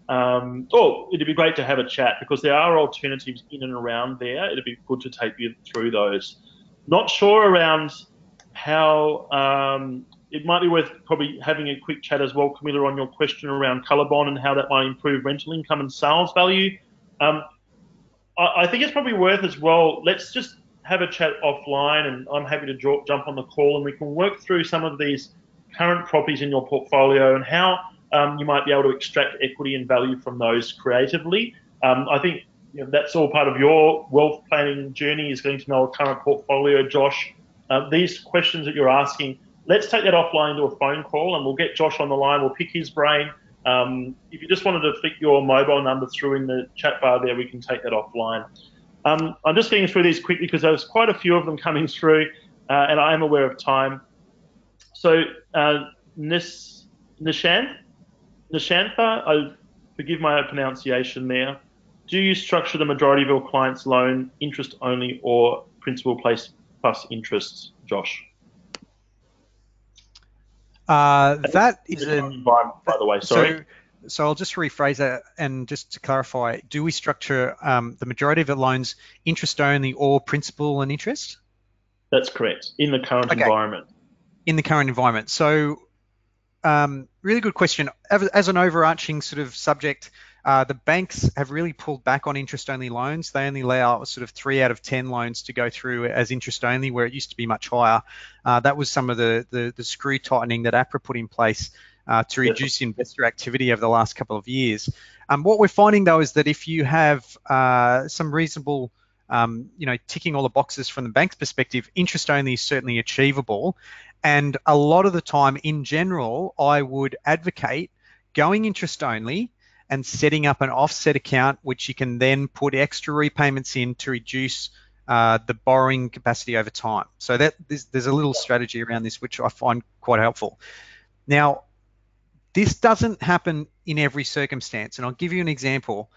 it'd be great to have a chat because there are alternatives in and around there. It'd be good to take you through those. Not sure around how, it might be worth probably having a quick chat as well, Camilla, on your question around Colorbond and how that might improve rental income and sales value. I think it's probably worth as well, let's just have a chat offline, and I'm happy to jump on the call, and we can work through some of these current properties in your portfolio and how you might be able to extract equity and value from those creatively. I think that's all part of your wealth planning journey, is getting to know a current portfolio, Josh. These questions that you're asking, let's take that offline to a phone call, and we'll get Josh on the line. We'll pick his brain. If you just wanted to flick your mobile number through in the chat bar there, we can take that offline. I'm just getting through these quickly because there's quite a few of them coming through, and I am aware of time. So, Nishantha, I forgive my pronunciation there. Do you structure the majority of your clients' loan interest only or principal plus interest, Josh? That is an environment, by the way. Sorry. So I'll just rephrase that, and just to clarify, do we structure the majority of the loans interest only or principal and interest? That's correct, in the current environment. In the current environment. So really good question. As an overarching sort of subject, the banks have really pulled back on interest only loans. They only allow sort of 3 out of 10 loans to go through as interest only, where it used to be much higher. That was some of the screw tightening that APRA put in place to reduce investor activity over the last couple of years. What we're finding though is that if you have some reasonable, ticking all the boxes from the bank's perspective, interest only is certainly achievable. And a lot of the time, in general, I would advocate going interest only and setting up an offset account, which you can then put extra repayments in to reduce the borrowing capacity over time. So there's a little strategy around this, which I find quite helpful. Now, this doesn't happen in every circumstance, and I'll give you an example.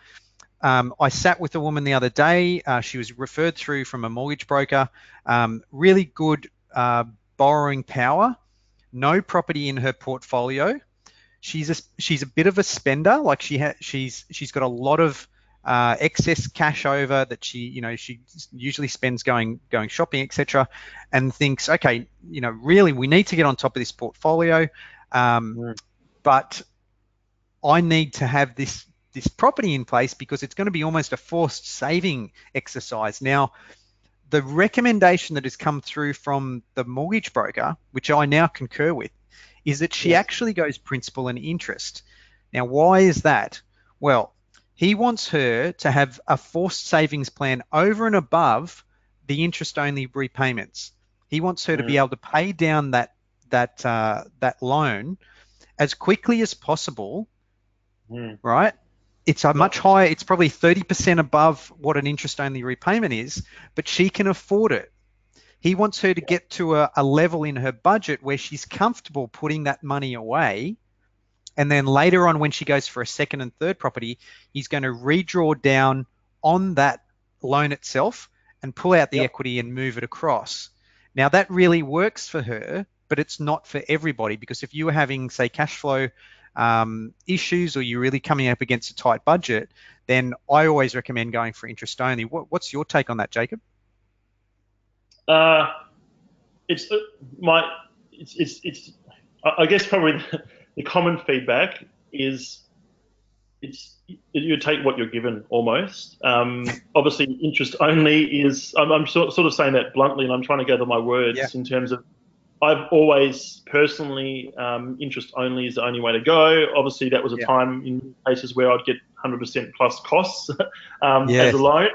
I sat with a woman the other day. She was referred through from a mortgage broker. Really good borrowing power, no property in her portfolio. She's a bit of a spender. Like she's got a lot of excess cash over that she usually spends going shopping, etc. And thinks, okay, really we need to get on top of this portfolio, but I need to have this property in place because it's going to be almost a forced saving exercise. Now, the recommendation that has come through from the mortgage broker, which I now concur with, is that she actually goes principal and interest. Now, why is that? Well, he wants her to have a forced savings plan over and above the interest-only repayments. He wants her to be able to pay down that loan as quickly as possible, right? It's a much higher, it's probably 30% above what an interest-only repayment is, but she can afford it. He wants her to get to a level in her budget where she's comfortable putting that money away. And then later on, when she goes for a second and third property, he's going to redraw down on that loan itself and pull out the equity and move it across. Now, that really works for her, but it's not for everybody, because if you were having, say, cash flow issues, or you're really coming up against a tight budget, then I always recommend going for interest only. What's your take on that, Jacob? I guess probably the common feedback is you take what you're given almost. Obviously, interest only is, I'm sort of saying that bluntly, and I'm trying to gather my words in terms of, I've always personally, interest only is the only way to go. Obviously, that was a time in cases where I'd get 100% plus costs as a loan,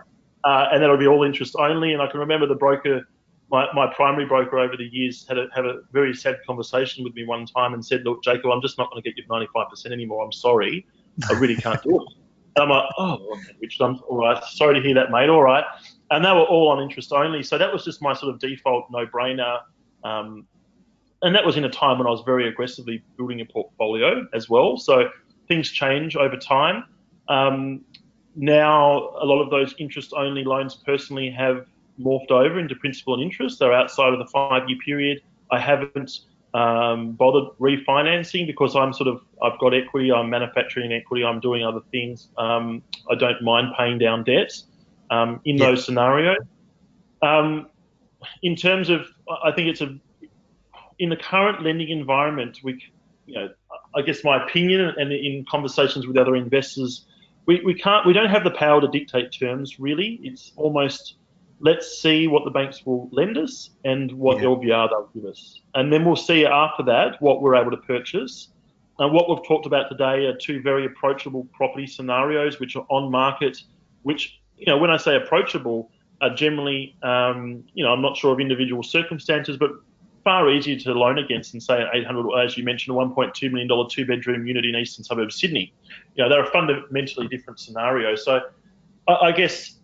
and that'll be all interest only. And I can remember the broker, my primary broker over the years, had a very sad conversation with me one time and said, "Look, Jacob, I'm just not going to get you 95% anymore. I'm sorry, I really can't do it." And I'm like, "Oh, okay, Richard, I'm all right. Sorry to hear that, mate. All right." And they were all on interest only, so that was just my sort of default no-brainer. And that was in a time when I was very aggressively building a portfolio as well. So things change over time. Now, a lot of those interest-only loans personally have morphed over into principal and interest. They're outside of the 5-year period. I haven't bothered refinancing because I've got equity, I'm manufacturing equity, I'm doing other things. I don't mind paying down debts in those scenarios. In terms of, I think in the current lending environment, I guess my opinion, and in conversations with other investors, we don't have the power to dictate terms really. It's almost, let's see what the banks will lend us and what LVR they'll give us. And then we'll see after that what we're able to purchase. And what we've talked about today are two very approachable property scenarios which are on market, which, when I say approachable, are generally, I'm not sure of individual circumstances, but far easier to loan against than, say, an 800, or as you mentioned, a $1.2 million 2-bedroom unit in eastern suburb of Sydney. They're a fundamentally different scenario. So I guess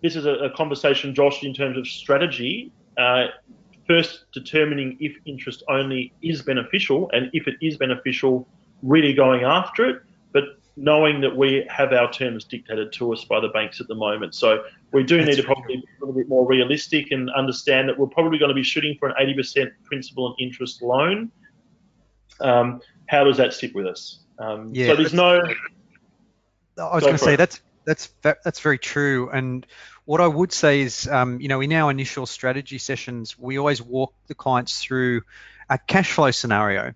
this is a conversation, Josh, in terms of strategy. First, determining if interest only is beneficial, and if it is beneficial, really going after it, but knowing that we have our terms dictated to us by the banks at the moment. So we do need to probably be a little bit more realistic and understand that we're probably going to be shooting for an 80% principal and interest loan. How does that sit with us? So there's no... I was going to say that's very true. And what I would say is, in our initial strategy sessions, we always walk the clients through a cash flow scenario.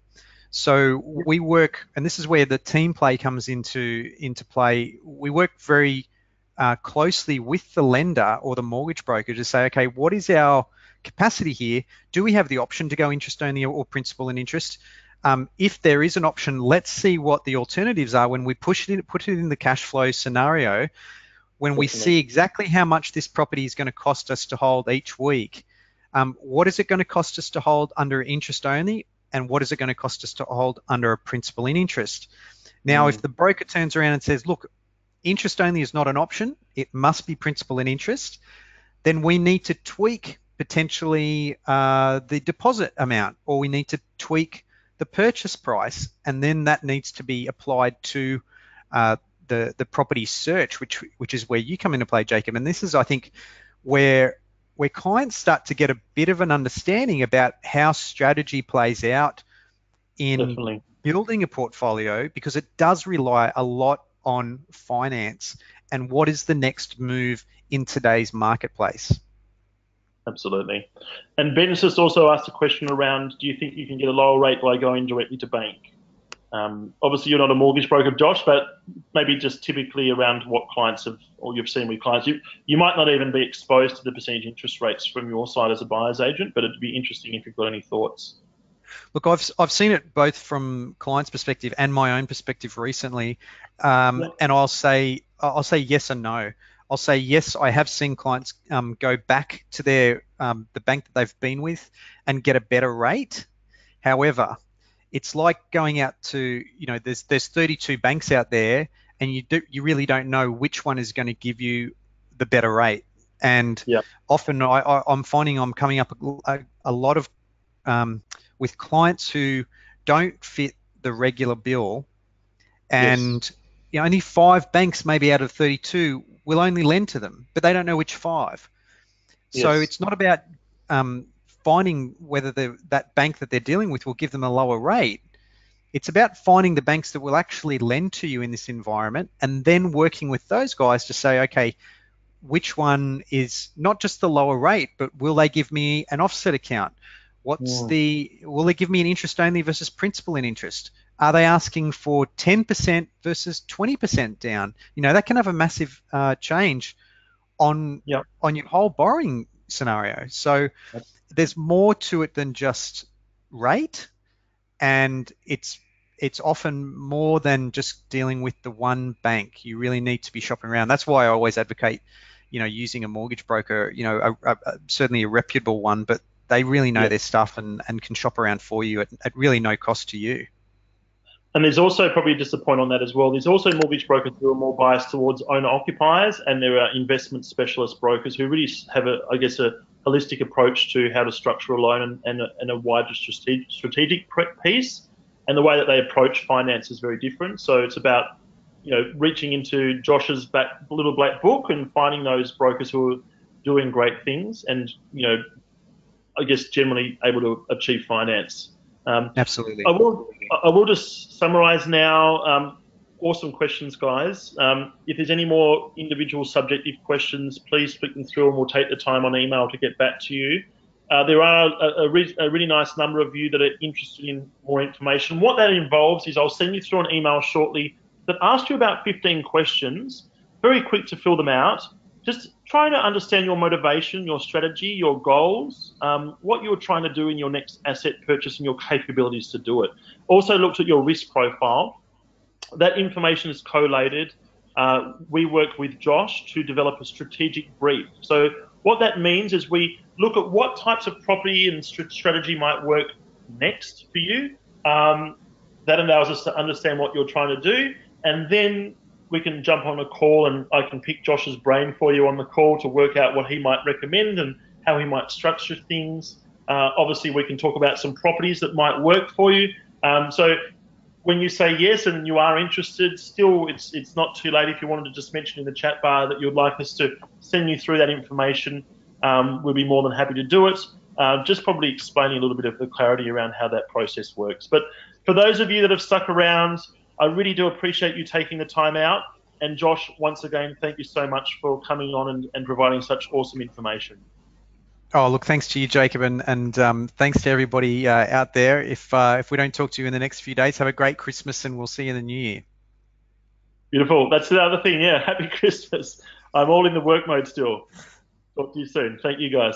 So we work, and this is where the team play comes into play. We work very closely with the lender or the mortgage broker to say, okay, what is our capacity here? Do we have the option to go interest only or principal and interest? If there is an option, let's see what the alternatives are when we put it in the cash flow scenario. When we see exactly how much this property is going to cost us to hold each week, what is it going to cost us to hold under interest only? and what is it going to cost us to hold under a principal in interest. Now, if the broker turns around and says, look, interest only is not an option, it must be principal and interest, then we need to tweak potentially the deposit amount, or we need to tweak the purchase price, and then that needs to be applied to the property search, which is where you come into play, Jacob. And this is, I think, where clients start to get a bit of an understanding about how strategy plays out in building a portfolio, because it does rely a lot on finance and what is the next move in today's marketplace. Absolutely. And Ben's just also asked a question around, do you think you can get a lower rate by going directly to bank? Obviously, you're not a mortgage broker, Josh, but maybe just typically around what clients have, or you've seen with clients. You might not even be exposed to the percentage interest rates from your side as a buyer's agent, but it'd be interesting if you've got any thoughts. Look, I've seen it both from clients' perspective and my own perspective recently, and I'll say yes and no. I'll say yes, I have seen clients go back to their the bank that they've been with and get a better rate. However, it's like going out to, there's 32 banks out there, and you really don't know which one is going to give you the better rate. And often I'm finding I'm coming up a lot of with clients who don't fit the regular bill, and only 5 banks maybe out of 32 will only lend to them, but they don't know which 5. So it's not about finding whether that bank that they're dealing with will give them a lower rate. It's about finding the banks that will actually lend to you in this environment, and then working with those guys to say, okay, which one is not just the lower rate, but will they give me an offset account? Will they give me an interest only versus principal in interest? Are they asking for 10% versus 20% down? That can have a massive change on your whole borrowing scenario. So there's more to it than just rate, and it's often more than just dealing with the one bank. You really need to be shopping around. That's why I always advocate, using a mortgage broker, certainly a reputable one, but they really know their stuff and can shop around for you at really no cost to you. And there's also probably just a point on that as well. There's also mortgage brokers who are more biased towards owner-occupiers, and there are investment specialist brokers who really have a holistic approach to how to structure a loan and a wider strategic piece. And the way that they approach finance is very different. So it's about, reaching into Josh's little black book and finding those brokers who are doing great things and, generally able to achieve finance. Absolutely. I will just summarize now. Awesome questions, guys. If there's any more individual subjective questions, please flick them through and we'll take the time on email to get back to you. There are a really nice number of you that are interested in more information. What that involves is I'll send you through an email shortly that asks you about 15 questions, very quick to fill them out. Just trying to understand your motivation, your strategy, your goals, what you're trying to do in your next asset purchase and your capabilities to do it. Also looks at your risk profile. That information is collated. We work with Josh to develop a strategic brief. So what that means is we look at what types of property and strategy might work next for you. That allows us to understand what you're trying to do, and then we can jump on a call and I can pick Josh's brain for you on the call to work out what he might recommend and how he might structure things. Obviously, we can talk about some properties that might work for you. So when you say yes and you are interested, still it's not too late. If you wanted to just mention in the chat bar that you'd like us to send you through that information, we'll be more than happy to do it. Just probably explaining a little bit of the clarity around how that process works. But for those of you that have stuck around, I really do appreciate you taking the time out. And Josh, once again, thank you so much for coming on and providing such awesome information. Oh, look, thanks to you, Jacob, and thanks to everybody out there. If we don't talk to you in the next few days, have a great Christmas and we'll see you in the new year. Beautiful. That's the other thing. Yeah, happy Christmas. I'm all in the work mode still. Talk to you soon. Thank you, guys.